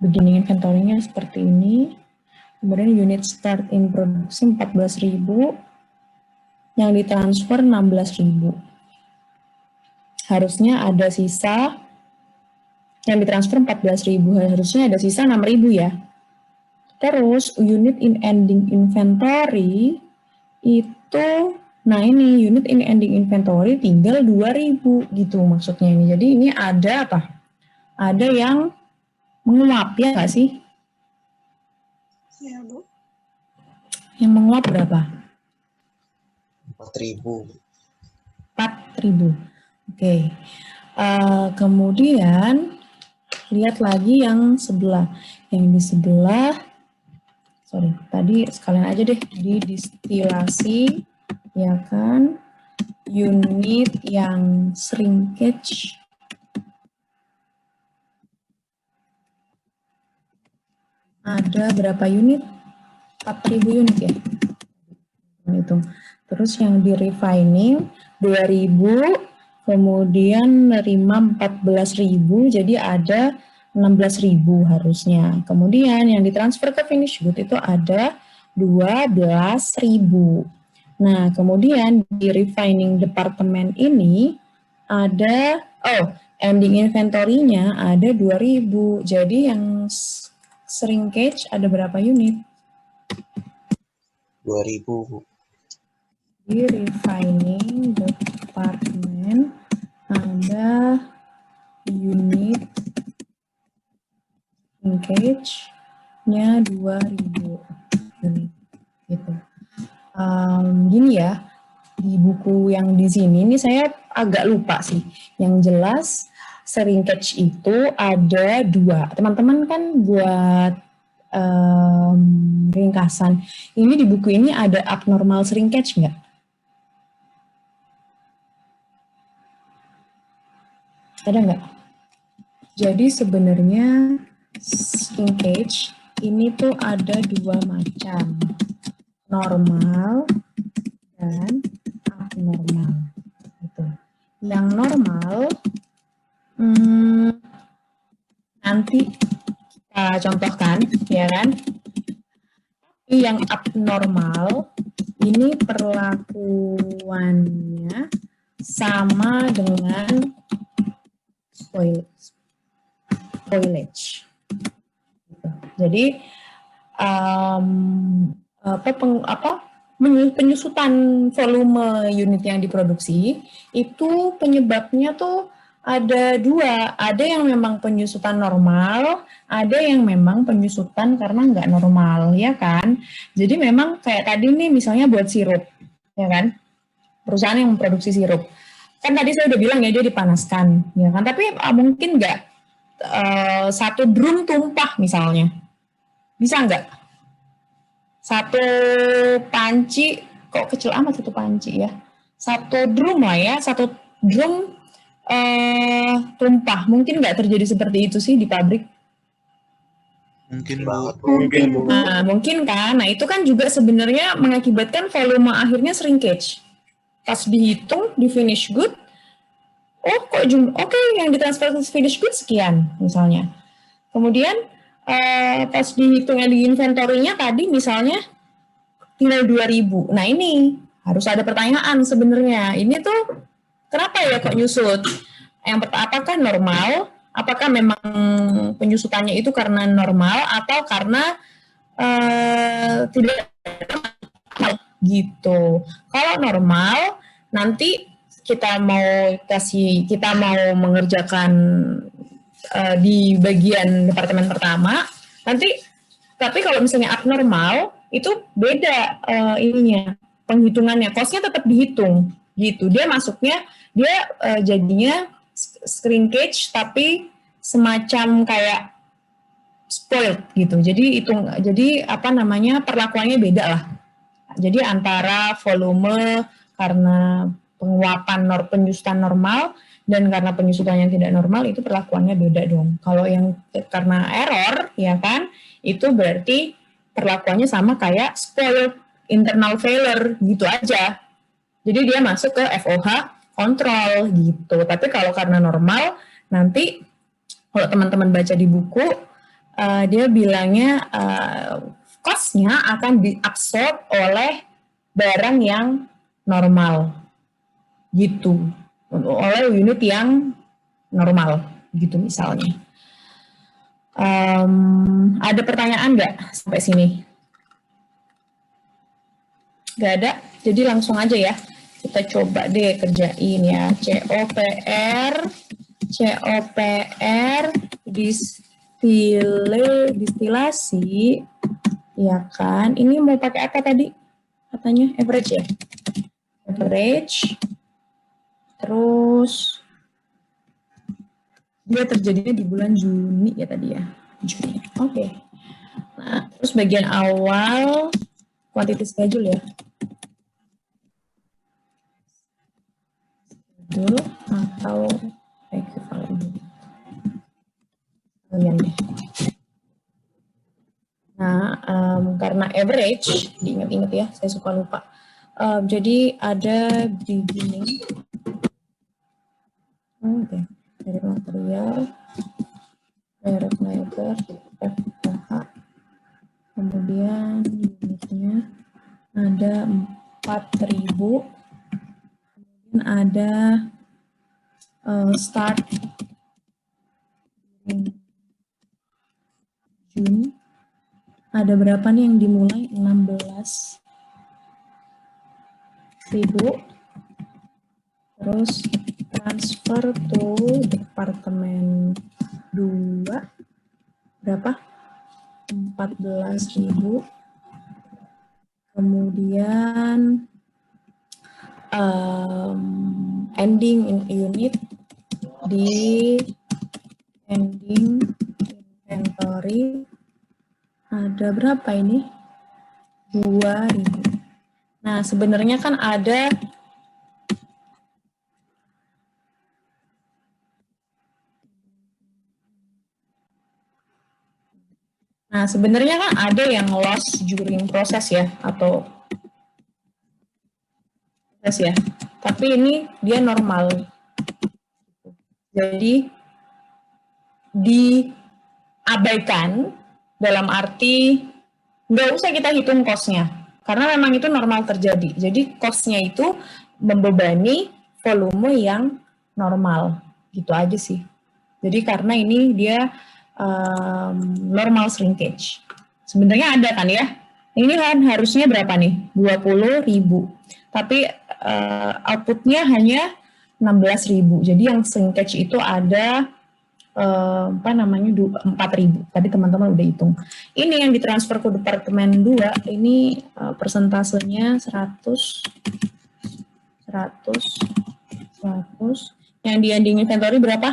A: Beginning inventory-nya seperti ini. Kemudian unit start in produksi 14.000, yang ditransfer 16.000. Harusnya ada sisa, yang ditransfer 14.000, harusnya ada sisa 6.000 ya. Terus unit in ending inventory itu, nah ini unit in ending inventory tinggal 2.000 gitu maksudnya ini. Jadi ini ada apa? Ada yang menguap ya nggak sih?
F: Ya, Bu.
A: Yang menguap berapa?
C: 4.000.
A: 4.000. Oke. Kemudian lihat lagi yang sebelah. Yang di sebelah, tadi sekalian aja deh di distilasi, ya kan? Unit yang shrinkage ada berapa unit? 4.000 unit ya. Hitung. Terus yang di refining 2.000, kemudian nerima 14.000, jadi ada 16.000 harusnya. Kemudian yang ditransfer ke finish good itu ada 12.000. Nah, kemudian di refining departemen ini ada, ending inventory-nya ada 2.000. Jadi yang shrinkage ada berapa unit?
C: 2.000.
A: Di refining department ada unit shrinkage-nya 2.000 unit gitu. Gini ya, di buku yang di sini ini saya agak lupa sih. Yang jelas shrinkage itu ada 2. Teman-teman kan buat ringkasan. Ini di buku ini ada abnormal shrinkage nggak? Ada nggak? Jadi sebenarnya shrinkage ini tuh ada 2 macam. Normal dan abnormal. Gitu. yang normal, nanti kita contohkan, ya kan? Yang abnormal ini perlakuannya sama dengan spoilage. Jadi penyusutan volume unit yang diproduksi itu penyebabnya tuh ada dua, ada yang memang penyusutan normal, ada yang memang penyusutan karena nggak normal, ya kan? Jadi memang kayak tadi nih misalnya buat sirup, ya kan? Perusahaan yang memproduksi sirup. Kan tadi saya udah bilang ya dia dipanaskan, ya kan? Tapi mungkin nggak satu drum tumpah misalnya. Bisa nggak? Satu panci, kok kecil amat satu panci ya? Satu drum lah ya, satu drum tumpah. Mungkin nggak terjadi seperti itu sih di pabrik?
G: Mungkin banget.
A: Nah, mungkin kan. Nah, itu kan juga sebenarnya mengakibatkan volume akhirnya shrinkage. Pas dihitung di finish good, oh kok oke, yang ditransfer ke finish good sekian misalnya. Kemudian pas dihitungnya di inventory-nya tadi misalnya tinggal 2.000. Nah, ini harus ada pertanyaan sebenarnya. Ini tuh kenapa ya kok nyusut? Apakah normal? Apakah memang penyusutannya itu karena normal atau karena tidak gitu? Kalau normal, nanti kita mau mengerjakan di bagian departemen pertama, nanti tapi kalau misalnya abnormal itu beda ininya penghitungannya, cost-nya tetap dihitung gitu. Dia masuknya jadinya shrinkage tapi semacam kayak spoiled gitu. Jadi perlakuannya beda lah. Jadi antara volume karena penguapan penyusutan normal dan karena penyusutan yang tidak normal itu perlakuannya beda dong. Kalau yang karena error ya kan, itu berarti perlakuannya sama kayak spoiled, internal failure gitu aja. Jadi dia masuk ke FOH kontrol gitu. Tapi kalau karena normal, nanti kalau teman-teman baca di buku, dia bilangnya cost-nya akan diabsorb oleh barang yang normal gitu, oleh unit yang normal gitu misalnya. Ada pertanyaan nggak sampai sini? Nggak ada, jadi langsung aja ya. Kita coba deh kerjain ya. COPR distilasi, ya kan? Ini mau pakai apa tadi? Katanya average ya? Average. Terus dia terjadinya di bulan Juni ya tadi ya? Juni. Oke. Nah, terus bagian awal quantity schedule ya. Dulu atau equivalent kalian deh. Nah, karena average, diingat-ingat ya, saya suka lupa. Jadi ada beginning, dari material, direct labor, FOH, kemudian unitnya ada 4.000. Ada start Juni. Ada berapa nih yang dimulai? 16.000. Terus transfer to departemen 2 berapa? 14.000. Kemudian ending in unit di ending inventory ada berapa ini? 2.000. Nah, sebenarnya kan ada yang loss during proses ya, atau proses ya. Tapi ini dia normal. Jadi diabaikan dalam arti nggak usah kita hitung cost-nya. Karena memang itu normal terjadi. Jadi cost-nya itu membebani volume yang normal. Gitu aja sih. Jadi karena ini dia normal shrinkage. Sebenarnya ada kan ya? Ini kan harusnya berapa nih? 20.000. Tapi outputnya hanya 16.000. Jadi yang shrinkage itu ada 4.000. Tadi teman-teman udah hitung. Ini yang ditransfer ke departemen 2, ini persentasenya 100. Yang di ending inventory berapa?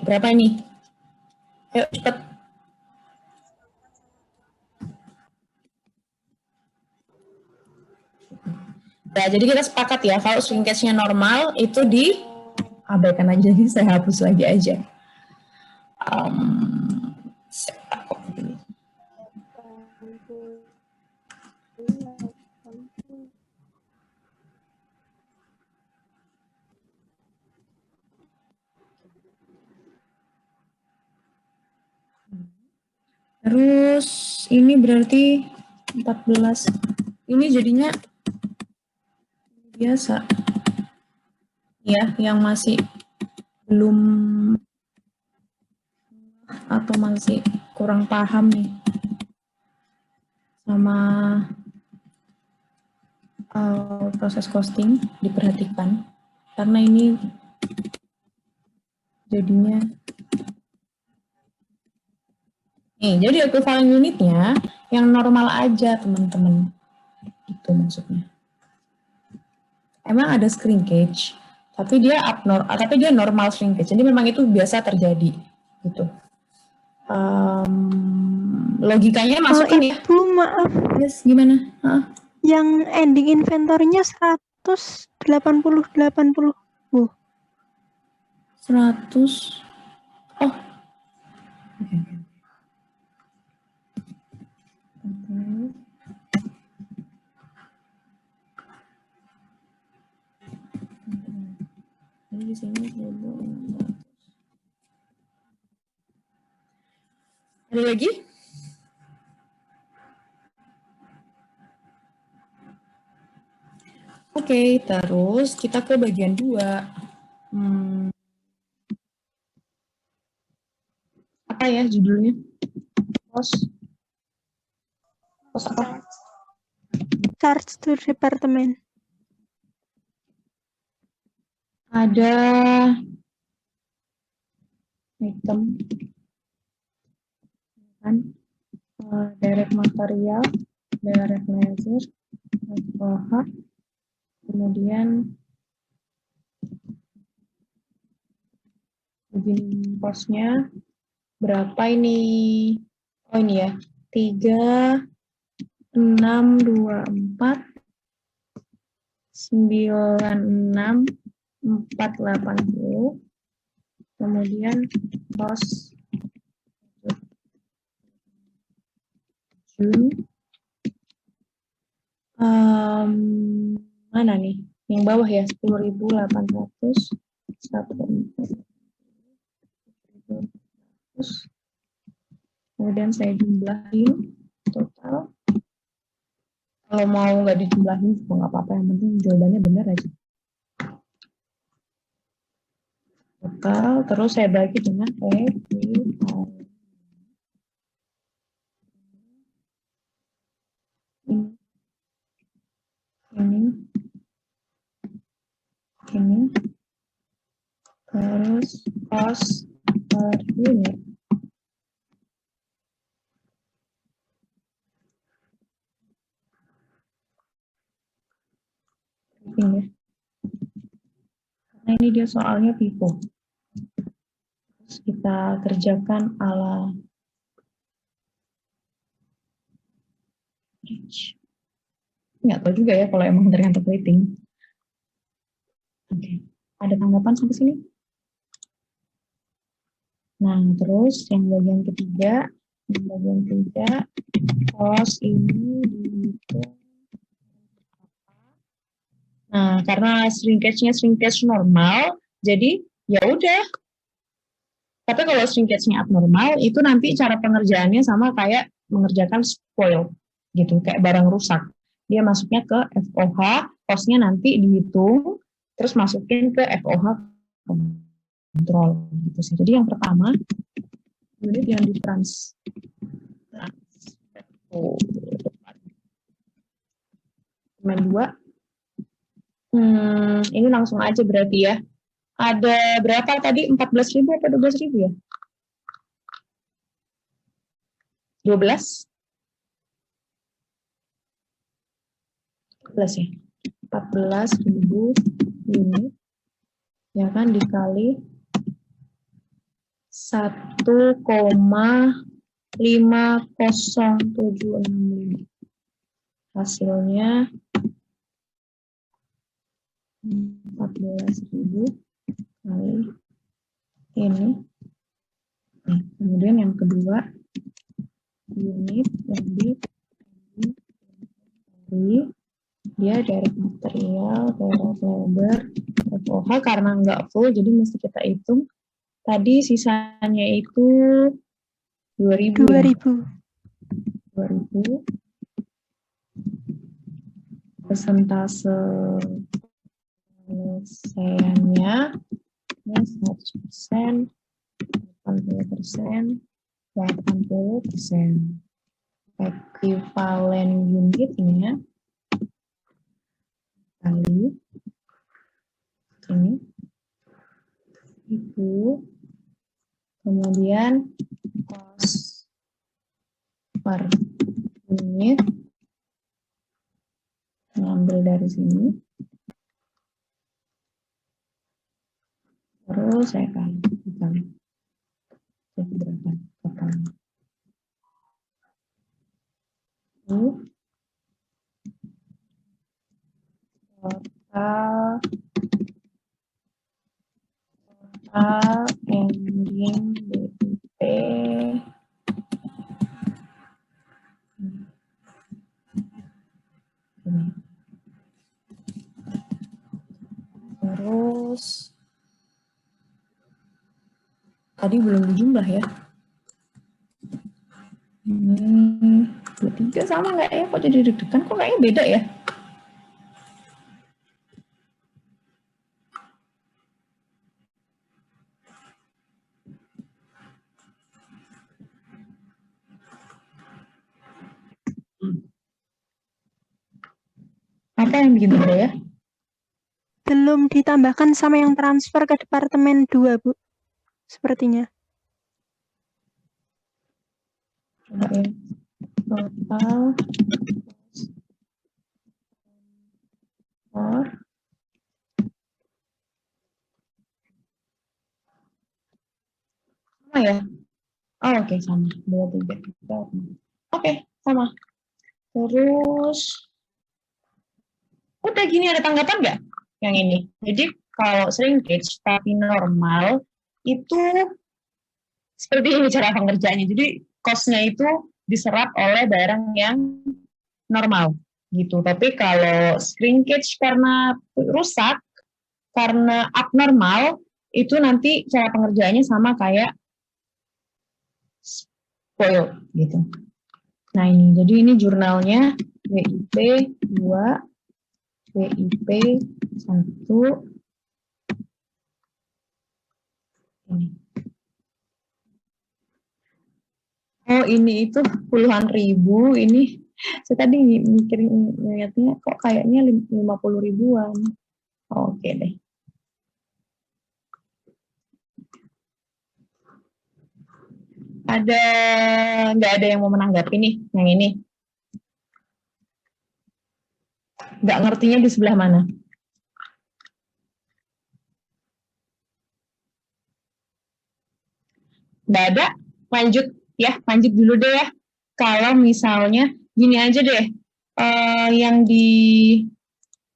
A: Berapa ini? Ayo cepet. Nah, jadi kita sepakat ya, kalau shrinkage-nya normal itu diabaikan aja, jadi saya hapus lagi aja. Terus ini berarti 14. Ini jadinya biasa. Ya, yang masih belum atau masih kurang paham nih sama proses costing diperhatikan. Karena ini jadinya jadi equivalent unitnya yang normal aja, teman-teman. Itu maksudnya. Emang ada shrinkage, tapi dia normal shrinkage. Jadi memang itu biasa terjadi, gitu. Logikanya masuk kan ya?
F: Ibu, maaf.
A: Yes, gimana?
F: Yang ending inventory-nya 180.
A: 100. Oh. Jadi di sini ada lagi? Oke, terus kita ke bagian 2. Apa ya judulnya? Cost apa?
F: Charge to department.
A: Ada item kan, direct material, direct labor, overhead, kemudian begini cost-nya berapa ini? Oh ini ya, 3.624 96.480, kemudian cost June mana nih? Yang bawah ya, 10.800 kemudian saya jumlahin total. Kalau mau nggak dijumlahin juga nggak apa-apa, yang penting jawabannya benar aja. Total, terus saya bagi dengan ini, terus cost per unit. Ini. Karena ini dia soalnya FIFO. Terus kita kerjakan ala nggak tahu juga ya kalau emang tergantung rating. Oke, ada tanggapan sampai sini? Nah, terus yang bagian ketiga, cost ini dihitung Nah, karena shrinkage normal, jadi ya udah. Tapi kalau shrinkage-nya abnormal, itu nanti cara pengerjaannya sama kayak mengerjakan spoil, gitu, kayak barang rusak. Dia masuknya ke FOH, cost-nya nanti dihitung, terus masukin ke FOH kontrol, gitu sih. Jadi yang pertama, unit yang Teman 2, ini langsung aja berarti ya. Ada berapa tadi? 14.000 atau 12.000 ya? 12? 14 ya? 14.000 unit, ya kan, dikali 1,50765. Hasilnya 14.000 kali ini. Nah, kemudian yang kedua, unit yang dia direct material, direct labor, FOH karena nggak full, jadi mesti kita hitung. Tadi sisanya itu 2.000.
F: 2.000.
A: 2.000. Persentase penyelesaiannya 100%, 80%, 80%. Ekivalen unitnya kali ini itu, kemudian cost per unit ngambil dari sini, terus saya kali jadi berapa totalnya. Total ending BIP terus tadi belum dijumlah ya. Ini 23 sama nggak ya? Kok jadi deg-degan? Kok kayaknya beda ya? Apa yang bikin beda ya?
F: Belum ditambahkan sama yang transfer ke departemen 2, Bu. Sepertinya.
A: Coba ya. Total sama ya? Oh, oke, sama. 23. Oke, sama. Terus udah gini, ada tanggapan nggak yang ini? Jadi kalau shrinkage tapi normal itu seperti ini cara pengerjaannya. Jadi cost-nya itu diserap oleh barang yang normal gitu. Tapi kalau shrinkage karena rusak, karena abnormal, itu nanti cara pengerjaannya sama kayak spoil gitu. Nah ini, jadi ini jurnalnya WIP 2, WIP 1, ini. Oh ini itu puluhan ribu, ini saya tadi mikirin lihatnya kok kayaknya 50 ribuan. Oke deh. Nggak ada yang mau menanggapi nih yang ini? Nggak ngertinya di sebelah mana? Nggak ada? Lanjut ya, lanjut dulu deh ya. Kalau misalnya gini aja deh, yang di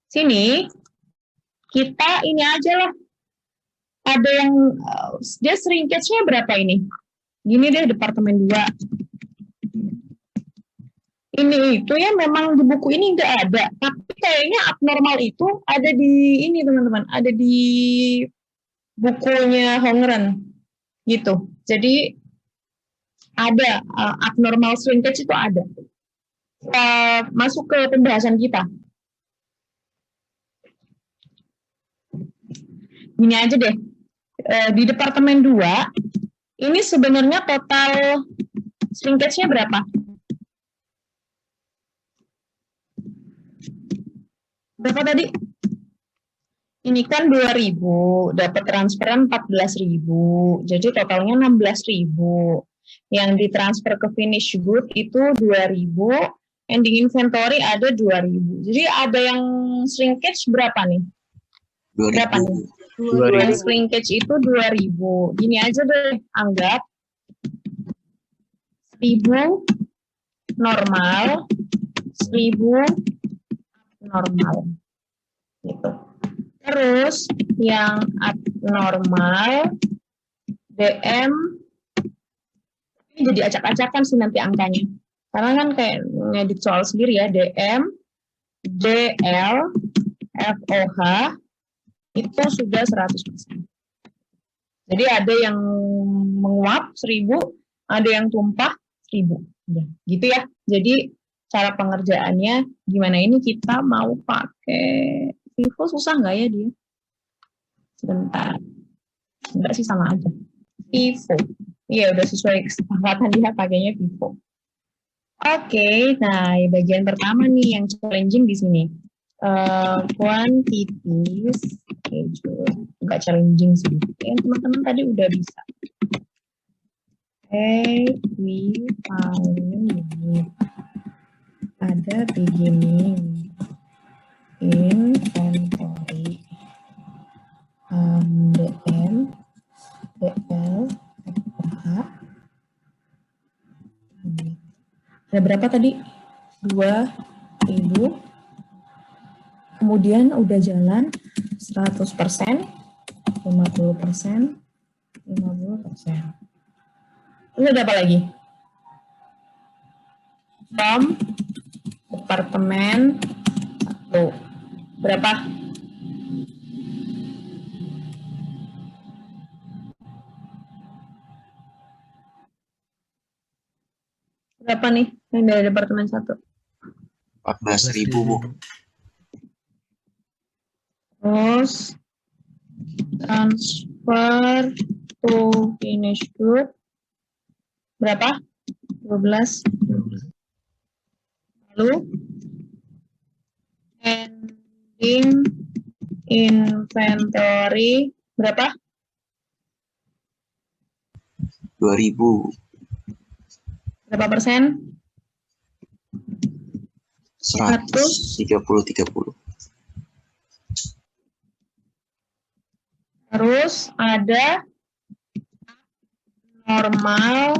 A: sini kita ini aja lah. Ada yang dia shrinkage-nya berapa ini? Gini deh, departemen 2. Ini itu ya memang di buku ini nggak ada, tapi kayaknya abnormal itu ada di ini teman-teman, ada di bukunya Hongren gitu. Jadi ada abnormal shrinkage itu ada. Masuk ke pembahasan kita. Gini aja deh, di Departemen 2, ini sebenarnya total shrinkage-nya berapa? Berapa tadi? Ini kan 2.000, dapat transferan 14.000, jadi totalnya 16.000. Yang ditransfer ke finish good itu 2.000, ending inventory ada 2.000. Jadi ada yang shrinkage berapa nih?
C: 2000.
A: Berapa nih?
C: 2000.
A: Yang shrinkage itu 2.000. Gini aja deh, anggap 1.000 normal, 1.000 normal. Gitu. Terus yang abnormal DM ini jadi acak-acakan sih nanti angkanya. Karena kan kayak ngedit soal sendiri ya, DM, DL, FOH itu sudah 100%. Jadi ada yang menguap 1.000, ada yang tumpah 1.000. Udah, gitu ya. Jadi cara pengerjaannya gimana, ini kita mau pakai Vivo, susah nggak ya dia? Sebentar. Enggak sih, sama aja. Vivo. Iya, udah sesuai kesepakatan dia pakainya Vivo. Oke, nah bagian pertama nih yang challenging di sini. Quantities schedule. Enggak challenging sih. Teman-teman tadi udah bisa. We find ada beginning inventory DM, DL, FOH. Ada berapa tadi? 2.000. Kemudian udah jalan 100%, 50%, 50%. Ini ada apa lagi? From Departemen 1. Berapa? Berapa nih yang dari Departemen 1?
C: 14.000, Bu.
A: Terus transfer to finish good berapa? 12. Lalu ending inventory berapa?
C: 2.000.
A: Berapa persen?
C: 130.
A: Terus ada normal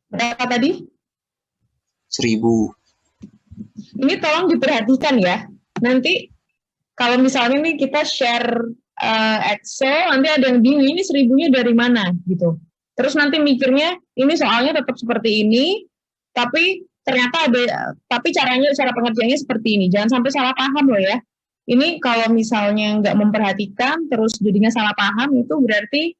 A: berapa tadi?
C: 1.000.
A: Ini tolong diperhatikan ya. Nanti kalau misalnya nih kita share Excel, nanti ada yang bingung ini 1.000-nya dari mana gitu. Terus nanti mikirnya ini soalnya tetap seperti ini, tapi ternyata tapi cara pengerjaannya seperti ini. Jangan sampai salah paham loh ya. Ini kalau misalnya nggak memperhatikan terus jadinya salah paham, itu berarti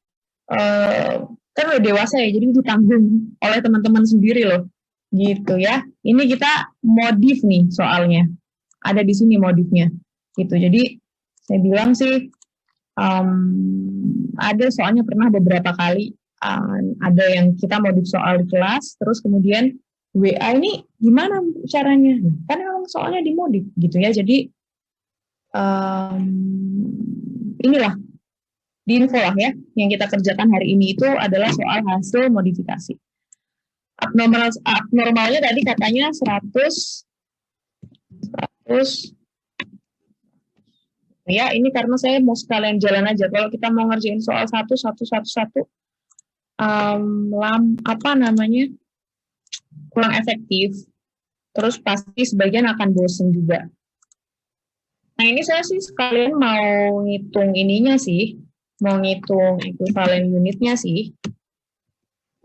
A: kan udah dewasa ya, jadi ditanggung oleh teman-teman sendiri loh, gitu ya. Ini kita modif nih soalnya, ada di sini modifnya, gitu. Jadi saya bilang sih ada soalnya pernah beberapa kali ada yang kita modif soal di kelas, terus kemudian WA ini gimana caranya? Kan memang soalnya dimodif, gitu ya. Jadi inilah di info lah ya, yang kita kerjakan hari ini itu adalah soal hasil modifikasi. Abnormalnya tadi katanya 100 ya, ini karena saya mau sekalian jalan aja. Kalau kita mau ngerjain soal satu, kurang efektif. Terus pasti sebagian akan bosen juga. Nah, ini saya sih sekalian mau ngitung ininya sih, mau ngitung ekuivalen unitnya sih.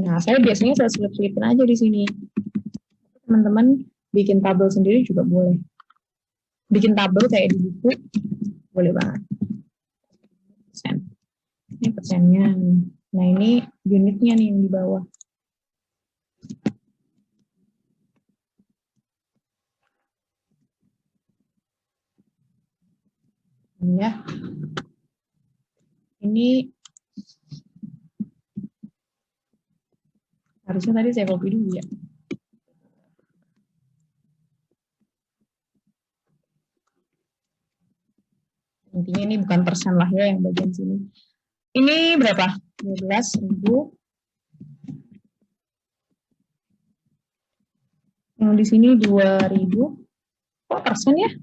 A: Nah, saya biasanya saya selip-selipin aja di sini. Teman-teman bikin tabel sendiri juga boleh. Bikin tabel kayak di buku, boleh banget. Persen. Ini persennya. Nah, ini unitnya nih yang di bawah. Ya. Ini harusnya tadi saya copy dulu ya. Intinya ini bukan persen lah ya yang bagian sini. Ini berapa? 12.000. Yang di sini 2.000. Kok persen ya?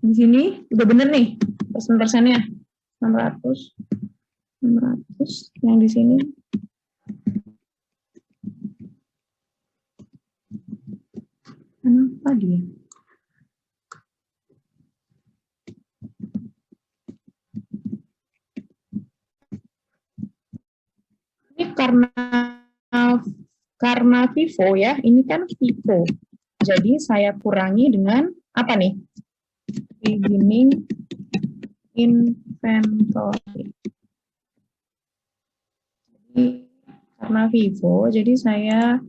A: Di sini udah bener nih persen-persennya. 600. Yang di sini kenapa dia? Ini karena Vivo ya, ini kan Vivo. Jadi saya kurangi dengan apa nih? Beginning inventory. Jadi, karena Vivo, jadi saya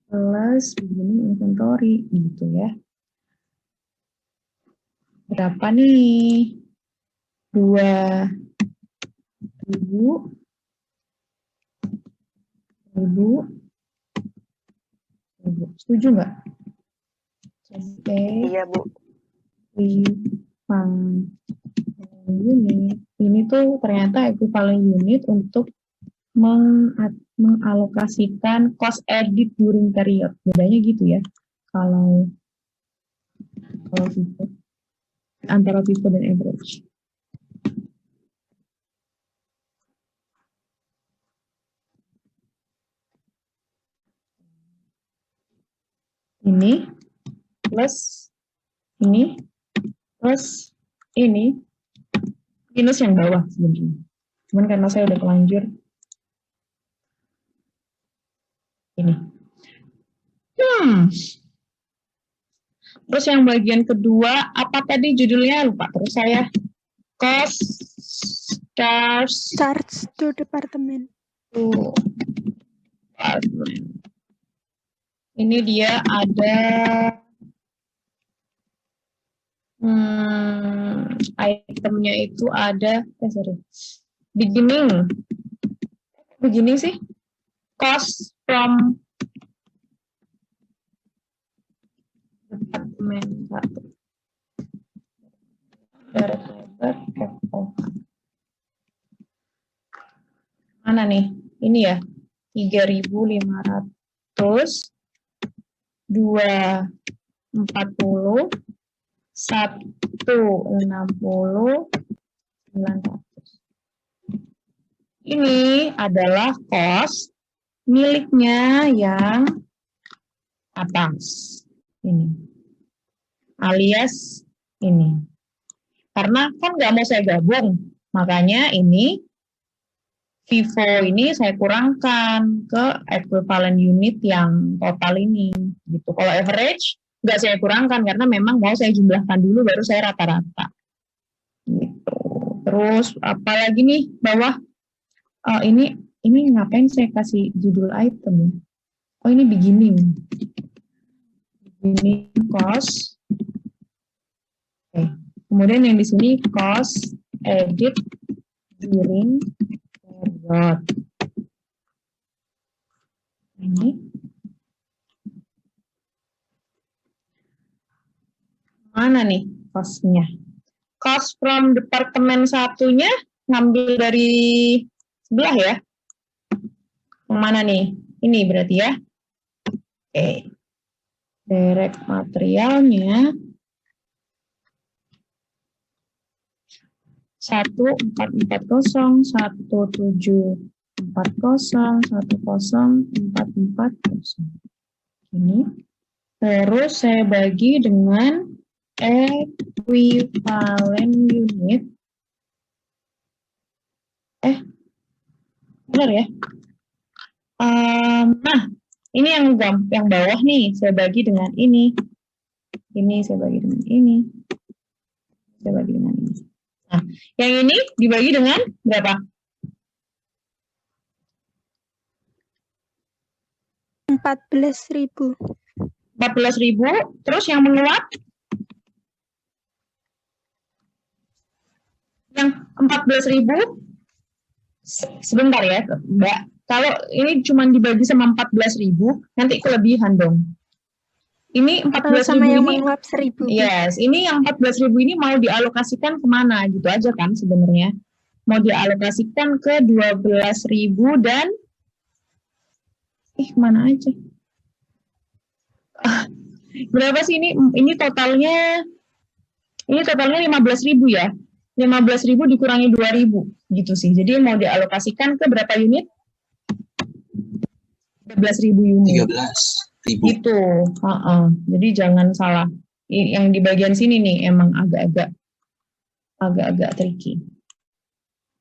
A: plus beginning inventory gitu ya. Berapa nih? 2.000. Setuju nggak?
F: Iya, Bu.
A: Unit. Ini tuh ternyata equivalent unit untuk mengalokasikan cost edit during period. Bedanya gitu ya. Kalau FIFO, antara FIFO dan average. Ini plus ini plus ini minus yang bawah sebenarnya. Cuman karena saya udah telanjur ini. Terus yang bagian kedua apa tadi judulnya lupa terus saya. Cost
F: Charge to department.
A: Ini dia ada itemnya itu ada beginning sih cost from departemen 1 direct labor mana nih ini ya 3.500 240 160 900. Ini adalah cost miliknya yang atas ini alias ini karena kan nggak mau saya gabung makanya ini Vivo ini saya kurangkan ke equivalent unit yang total ini gitu. Kalau average nggak saya kurangkan karena memang mau saya jumlahkan dulu baru saya rata-rata gitu. Terus apalagi nih bawah ini ngapain saya kasih judul item? Oh ini beginning cost. Oke. Kemudian yang di sini cost edit during period. Ini mana nih cost-nya? Cost from departemen satunya ngambil dari sebelah ya. Yang mana nih? Ini berarti ya. Oke. Direct materialnya 1440, 1740, 104440. Ini Terus saya bagi dengan equivalent unit. Benar ya? Nah, ini yang bawah nih, saya bagi dengan ini. Ini saya bagi dengan ini. Saya bagi dengan ini. Nah, yang ini dibagi dengan berapa?
F: 14.000.
A: 14.000. Terus yang menguap? Yang 14.000? Sebentar ya, Mbak. Kalau ini cuma dibagi sama 14.000, nanti kelebihan dong. Ini 14.000
F: sama yang
A: ini,
F: menguap 1.000.
A: yes, ini yang 14.000 ini mau dialokasikan kemana gitu aja kan sebenarnya. Mau dialokasikan ke 12.000 dan mana aja. Berapa sih ini? Ini totalnya 15.000 ya. 15.000 dikurangi 2.000 gitu sih. Jadi mau dialokasikan ke berapa unit? 13.000 unit.
C: 13.000.
A: Gitu. Jadi jangan salah. Yang di bagian sini nih emang agak-agak tricky.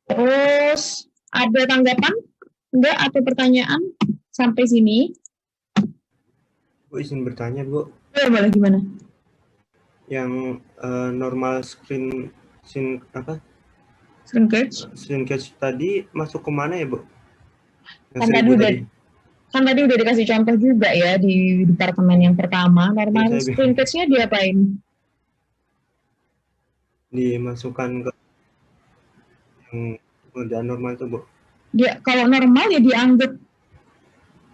A: Terus ada tanggapan enggak atau pertanyaan sampai sini?
H: Bu, izin bertanya, Bu.
A: Ya, boleh, gimana?
H: Yang normal shrinkage tadi masuk ke mana ya, Bu?
A: Kan tadi udah dikasih contoh juga ya di departemen yang pertama. Normal shrinkage-nya diapain?
H: Dimasukkan ke yang udah normal itu, Bu.
A: Kalau normal ya dianggap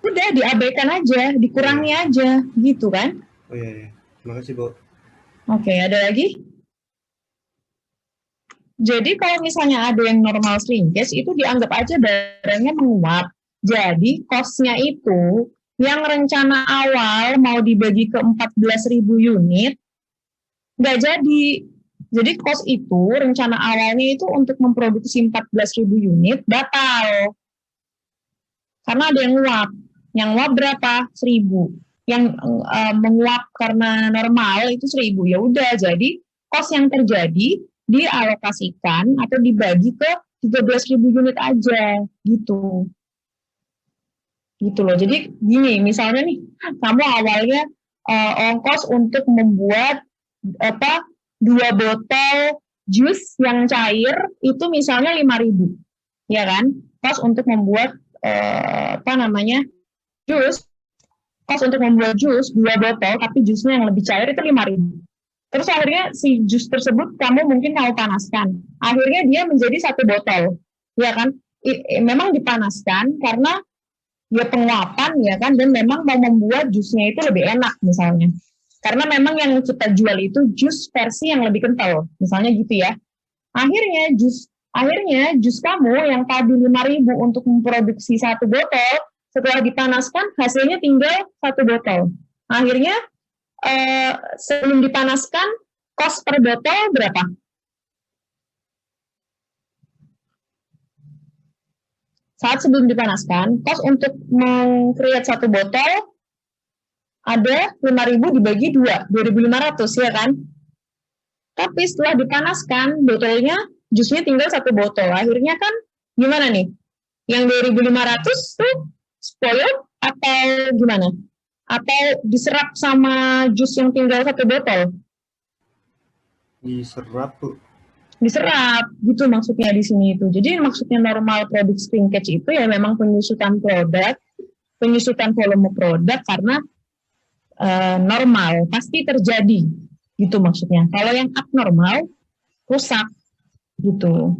A: udah diabaikan aja, dikurangi aja, gitu kan?
H: Oh iya. Terima kasih, Bu.
A: Oke, ada lagi? Jadi kalau misalnya ada yang normal shrinkage, itu dianggap aja barangnya menguap. Jadi cost-nya itu yang rencana awal mau dibagi ke 14.000 unit, nggak jadi. Jadi cost itu, rencana awalnya itu untuk memproduksi 14.000 unit, batal. Karena ada yang nguap. Yang nguap berapa? 1.000. Yang menguap karena normal itu 1.000. Ya udah, jadi cost yang terjadi dialokasikan atau dibagi ke 13.000 unit aja, gitu. Gitu loh. Jadi gini, misalnya nih, kamu awalnya ongkos untuk membuat 2 botol jus yang cair itu misalnya 5.000, ya kan? Kos untuk membuat jus, kos untuk membuat jus 2 botol tapi jusnya yang lebih cair itu 5.000. Terus akhirnya si jus tersebut kamu panaskan. Akhirnya dia menjadi 1 botol, ya kan? Memang dipanaskan karena ya penguapan, ya kan, dan memang mau membuat jusnya itu lebih enak misalnya. Karena memang yang kita jual itu jus versi yang lebih kental, misalnya gitu ya. Akhirnya jus kamu yang tadi 5.000 untuk memproduksi 1 botol, setelah dipanaskan hasilnya tinggal 1 botol. Akhirnya sebelum dipanaskan cost per botol berapa? Saat sebelum dipanaskan, cost untuk meng-create 1 botol ada 5.000 dibagi 2, 2.500 ya kan? Tapi setelah dipanaskan, botolnya, jusnya tinggal 1 botol. Akhirnya kan gimana nih? Yang 2.500 tuh spoiled atau gimana? Atau diserap sama jus yang tinggal 1 botol?
H: Diserap, Bu.
A: Diserap, gitu maksudnya di sini itu. Jadi maksudnya normal product shrinkage itu ya memang penyusutan volume produk karena normal pasti terjadi, gitu maksudnya. Kalau yang abnormal rusak, gitu.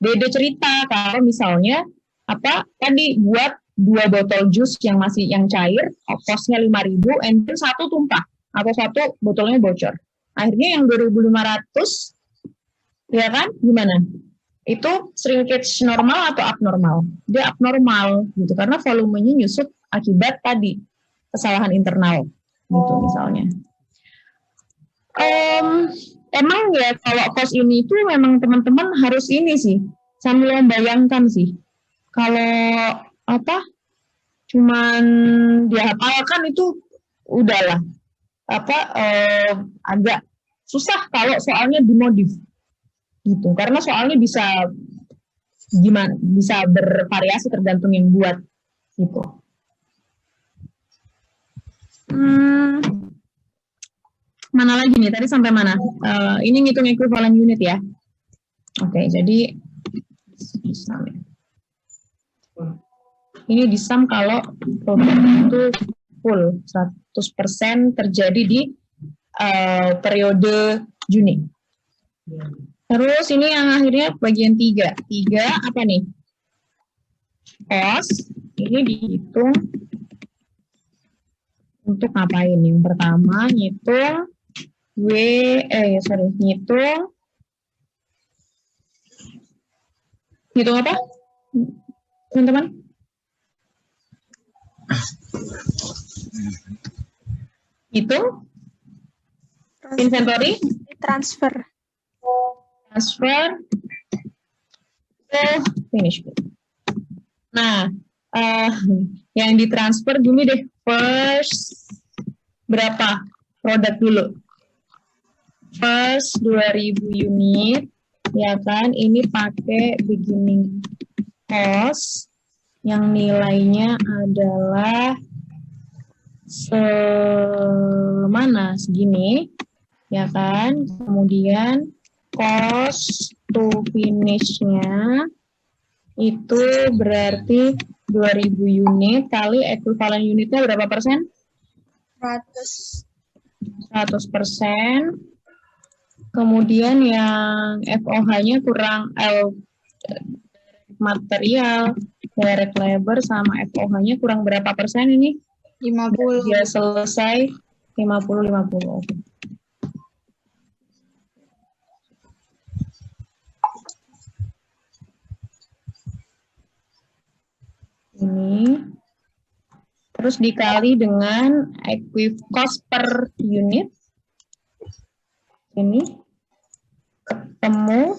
A: Beda cerita kalau misalnya tadi buat 2 botol jus yang cair, cost-nya 5.000, and then 1 tumpah atau 1 botolnya bocor. Akhirnya yang 2.500, ya kan? Gimana? Itu shrinkage normal atau abnormal? Dia abnormal, gitu, karena volumenya nyusut akibat tadi kesalahan internal, gitu misalnya. Emang ya kalau cost ini itu memang teman-teman harus ini sih, sambil membayangkan sih. Kalau cuman dihafalkan itu udahlah agak susah kalau soalnya dimodif gitu, karena soalnya bisa bervariasi tergantung yang buat gitu. Mana lagi nih, tadi sampai mana? Ini ngitung equivalent unit ya. Oke, jadi ini disam kalau produk itu full 100% terjadi di periode Juni. Terus ini yang akhirnya bagian 3. 3 apa nih? Cost. Ini dihitung untuk ngapain? Yang pertama ngitung ngitung apa? Teman-teman? Hitung inventory
F: Transfer
A: ke finish good. Nah, yang ditransfer gini deh, first berapa produk dulu? First 2000 unit, ya kan? Ini pakai beginning cost yang nilainya adalah segini, ya kan? Kemudian cost to finish-nya itu berarti 2000 unit kali equivalent unitnya berapa persen? 100%. Kemudian yang FOH-nya kurang material, direct labor sama FOH-nya kurang berapa persen ini?
I: 50.
A: Dia selesai 50-50. Oke. Ini terus dikali dengan cost per unit. Ini ketemu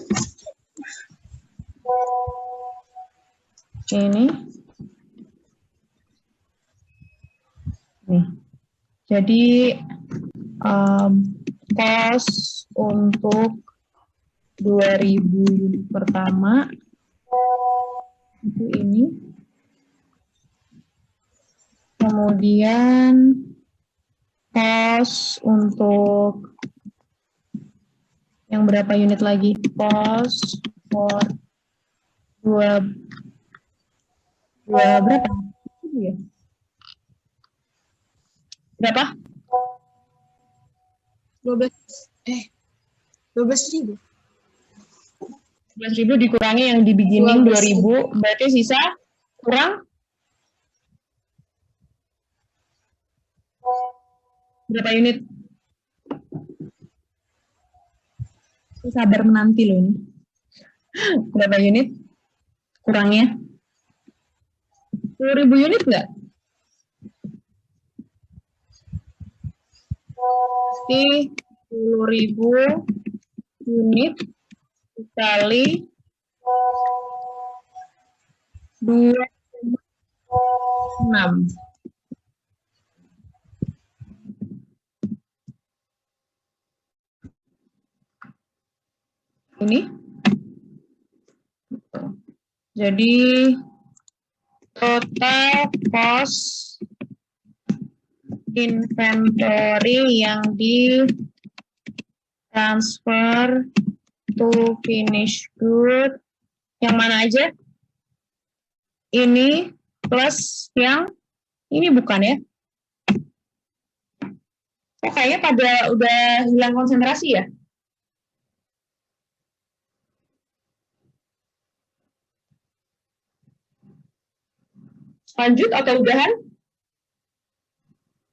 A: ini nih. Jadi cost untuk 2000 unit pertama itu ini. Kemudian cost untuk yang berapa unit lagi? Cost for berapa? Berapa?
I: 12.000.
A: 12.000 dikurangi yang di beginning 2000, berarti sisa kurang berapa unit? Sabar menanti loh ini. Berapa unit? Kurangnya 10.000 unit nggak? Pasti 10.000 unit dikali 2,6. Ini. Jadi total cost inventory yang di transfer to finish good yang mana aja? Ini plus yang ini bukan ya? Oh, kayaknya pada udah hilang konsentrasi ya? Lanjut atau udahan?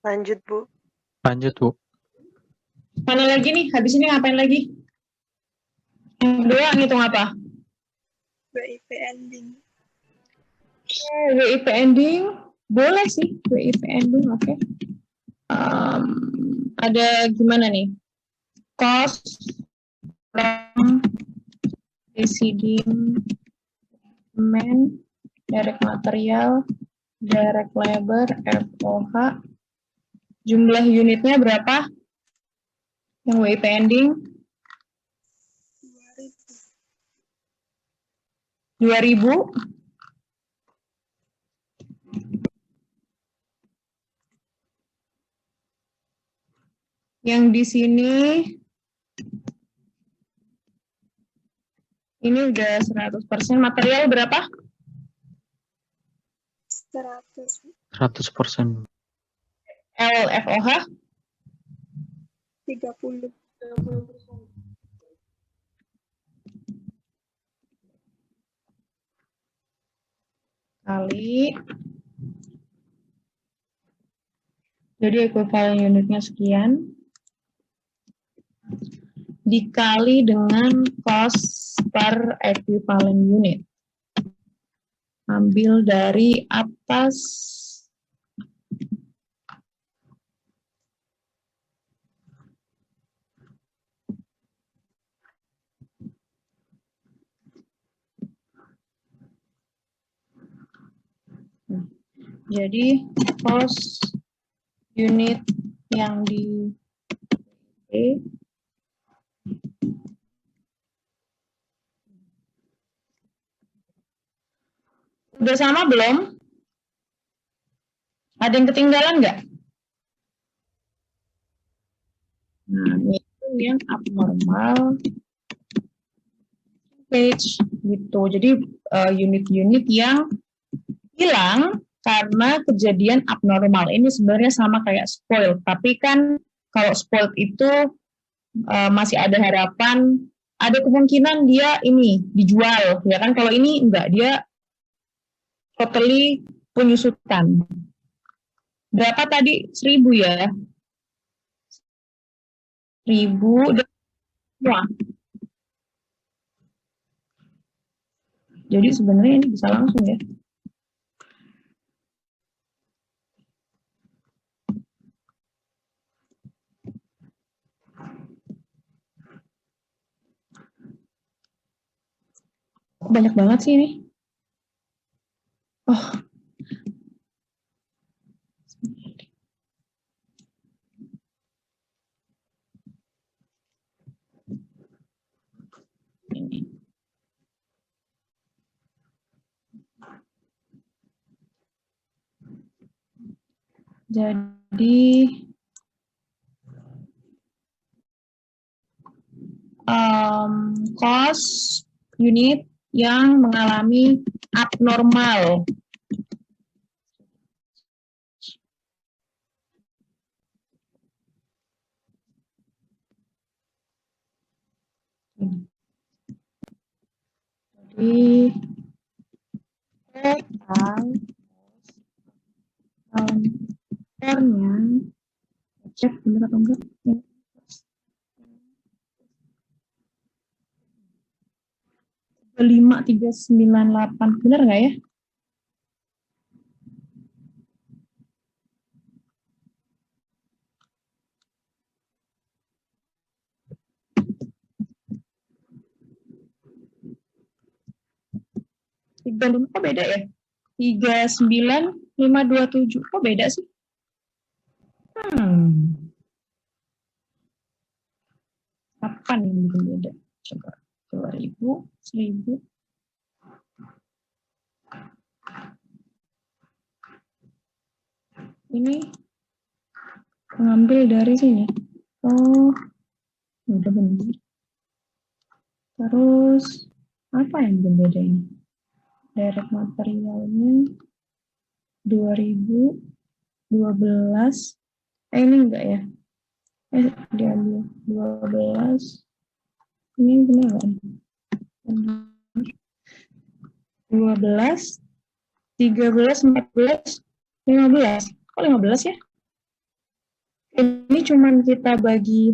F: lanjut, Bu.
B: Lanjut, Bu.
A: Mana lagi nih? Habis ini ngapain lagi? Yang kedua ngitung apa?
I: WIP ending.
A: WIP ending boleh sih, WIP ending oke. Ada gimana nih? Cost from preceding direct material, direct labor, FOH, Jumlah unitnya berapa? Yang WIP ending? 2000. Yang di sini ini udah 100%. Material berapa?
I: 100.
B: 100%.
A: LFOH
I: 30.
A: kali. Jadi equivalent unitnya sekian. Dikali dengan cost per equivalent unit. Ambil dari atas. Jadi cost unit yang di udah sama belum? Ada yang ketinggalan nggak? Nah, itu yang abnormal page gitu. Jadi unit-unit yang hilang karena kejadian abnormal. Ini sebenarnya sama kayak spoiled, tapi kan kalau spoiled itu masih ada harapan, ada kemungkinan dia ini dijual, ya kan? Kalau ini enggak, dia totally penyusutan. Berapa tadi? 1000 ya? 1000 dan semua. Jadi sebenarnya ini bisa langsung ya. Banyak banget sih ini. Oh. Ini. Jadi cost unit yang mengalami abnormal. Jadi total counternya cek bener atau enggak? 5398 bener nggak ya? Kok beda ya? 39527 kok beda sih? Kapan yang beda? Coba 2000, 1000. Ini mengambil dari sini. Oh, udah benar. Terus apa yang berbeda ini? Direct materialnya 2012. Ini enggak ya? Diambil 12. Ini benar nggak? 12, 13, 14, 15. Kok 15 ya? Ini cuman kita bagi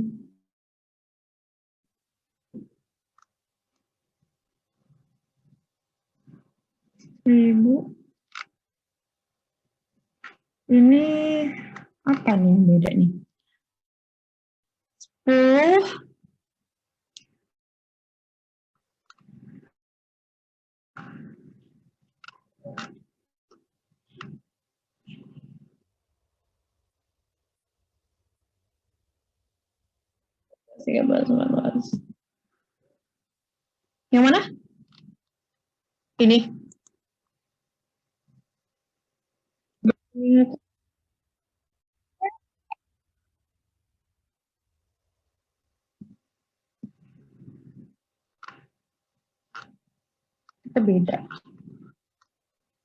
A: ribu. Ini apa nih yang beda nih? 10. 13, 14. Yang mana? Ini. Kita beda.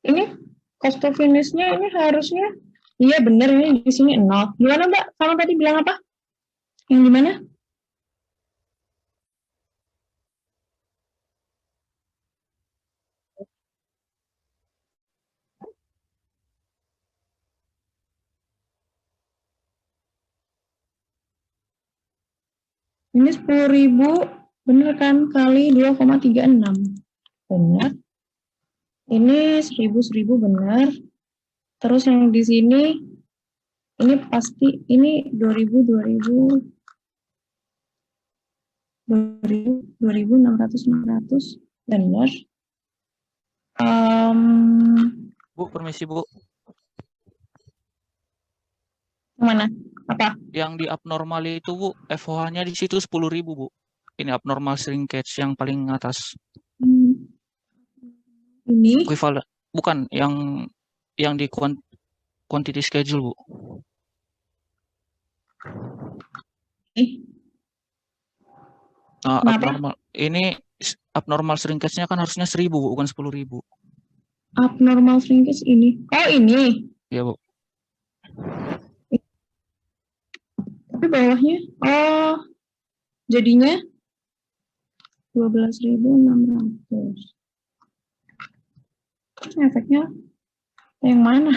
A: Ini cost to finish-nya ini harusnya, iya bener ini di sini 0. Gimana Mbak? Kamu tadi bilang apa? Yang di mana? Ini 10.000, bener kan? Kali 2,36. Bener. Ini 1000 bener. Terus yang di sini, ini pasti, ini 2000, 600, bener.
J: Bu, permisi Bu.
A: Mana? Apa?
J: Yang di abnormal itu Bu, FOH-nya di situ 10.000 Bu. Ini abnormal shrinkage yang paling atas.
A: Ini?
J: Equivalent. Bukan, yang di quantity schedule Bu. Nah, abnormal. Ini abnormal shrinkage-nya kan harusnya 1.000 Bu, bukan 10.000.
A: Abnormal shrinkage ini. Oh, ini.
J: Iya, Bu.
A: Tapi bawahnya, oh, jadinya 12.600. Efeknya yang mana?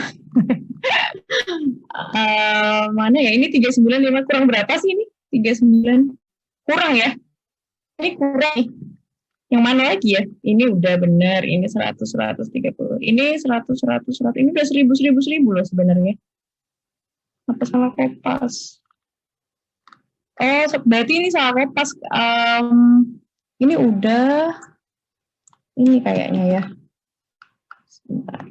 A: Mana ya? Ini 395 kurang berapa sih ini? 39. Kurang ya? Ini kurang nih. Yang mana lagi ya? Ini udah bener. Ini 100, 130. Ini 100, 100, 100. Ini udah 1000 loh sebenarnya. Apa salah kopas? Oh, berarti ini salah kopas. Ini udah. Ini kayaknya ya. Sebentar.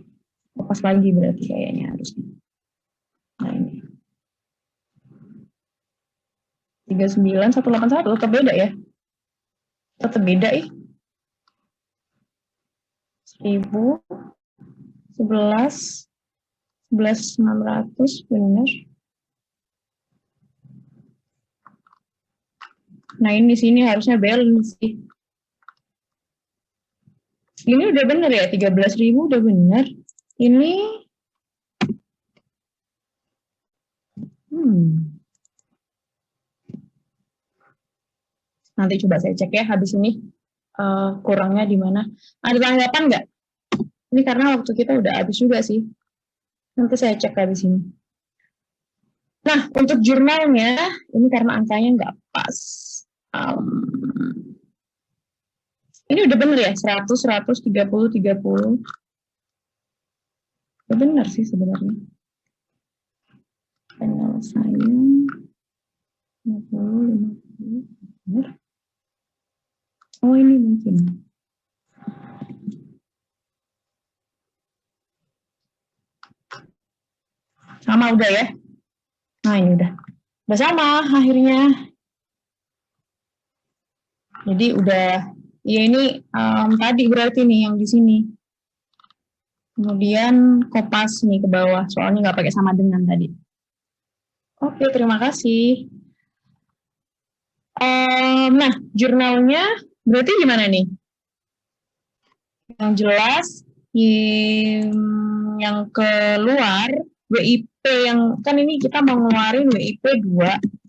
A: Kopas lagi berarti kayaknya harusnya. Nah ini. 39, 181. Tetap beda ya? Tetap beda ih. 1000, 11, 11.600 bener. Nah ini sini harusnya balance sih. Ini udah bener ya, 13.000 udah bener. Ini nanti coba saya cek ya habis ini kurangnya di mana. Ada tanggapan nggak? Ini karena waktu kita udah habis juga sih. Nanti saya cek habis ini. Nah, untuk jurnalnya, ini karena angkanya nggak pas. Ini udah bener ya, 100, 100, 30, 30. Udah bener sih sebenarnya. Penyelesaian 50, 50. Bener. Oh, ini mungkin. Sama udah ya. Nah, ini udah sama akhirnya. Jadi udah, ya ini tadi berarti nih yang di sini. Kemudian kopas nih ke bawah, soalnya nggak pakai sama dengan tadi. Oke, terima kasih. Nah, jurnalnya berarti gimana nih? Yang jelas, yang keluar, WIP yang, kan ini kita mau ngeluarin WIP 2.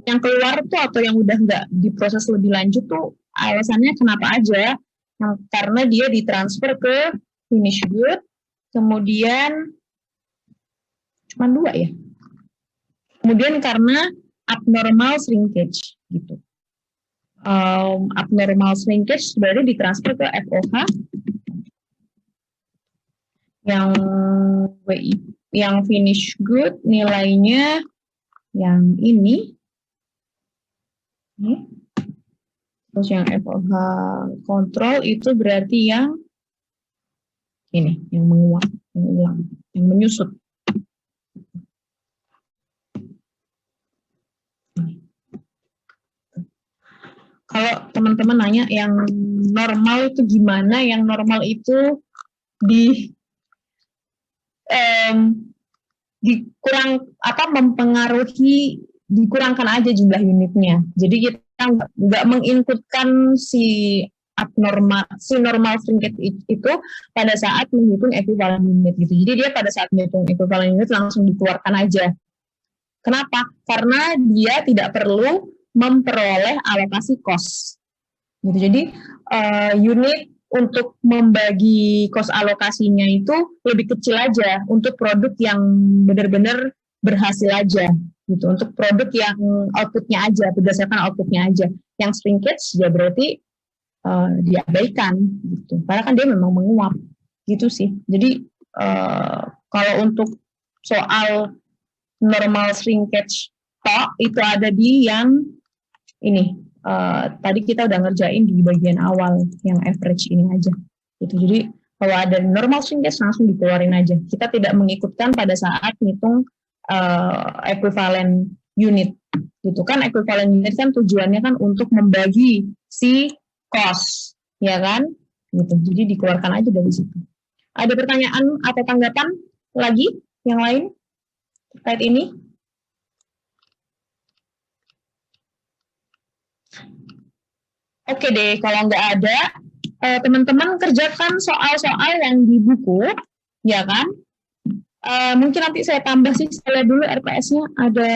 A: Yang keluar tuh atau yang udah nggak diproses lebih lanjut tuh alasannya kenapa aja? Karena dia ditransfer ke finish good, kemudian cuma 2 ya. Kemudian karena abnormal shrinkage gitu. Abnormal shrinkage sebenarnya ditransfer ke FOH. Yang finish good nilainya yang ini. Terus yang FOH kontrol itu berarti yang ini, yang menguap, yang ulang, yang menyusut. kalau teman-teman nanya yang normal itu gimana, yang normal itu dikurang mempengaruhi, dikurangkan aja jumlah unitnya. Jadi kita nggak menginputkan si normal shrinkage itu pada saat menghitung equivalent unit gitu. Jadi dia pada saat menghitung equivalent unit langsung dikeluarkan aja. Kenapa? Karena dia tidak perlu memperoleh alokasi cost. Gitu. Jadi unit untuk membagi cost alokasinya itu lebih kecil aja untuk produk yang benar-benar berhasil aja gitu, untuk produk yang outputnya aja, berdasarkan outputnya aja. Yang shrinkage ya berarti diabaikan gitu, karena kan dia memang menguap gitu sih. Jadi kalau untuk soal normal shrinkage itu ada di yang ini. Tadi kita udah ngerjain di bagian awal yang average ini aja gitu. Jadi kalau ada normal shrinkage langsung dikeluarin aja. Kita tidak mengikutkan pada saat ngitung equivalent unit gitu kan. Equivalent unit kan tujuannya kan untuk membagi si cost, ya kan gitu. Jadi dikeluarkan aja dari situ. Ada pertanyaan atau tanggapan lagi yang lain terkait ini? Oke deh, kalau nggak ada, teman-teman kerjakan soal-soal yang di buku, ya kan? Mungkin nanti saya tambah sih, saya lihat dulu RPS-nya ada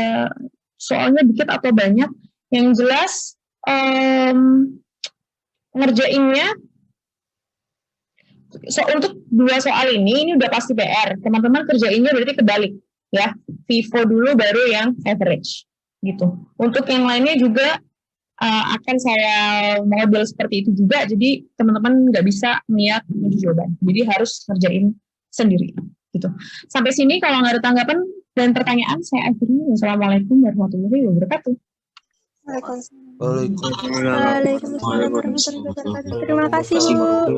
A: soalnya dikit atau banyak. Yang jelas, ngerjainnya, untuk 2 soal ini udah pasti PR. Teman-teman kerjainnya berarti kebalik, ya. FIFO dulu baru yang average, gitu. Untuk yang lainnya juga, akan saya model seperti itu juga, jadi teman-teman nggak bisa lihat jawaban, jadi harus ngerjain sendiri gitu. Sampai sini kalau nggak ada tanggapan dan pertanyaan saya akhiri. Wassalamualaikum warahmatullahi wabarakatuh.
F: Waalaikumsalam warahmatullahi wabarakatuh. Terima kasih Bu.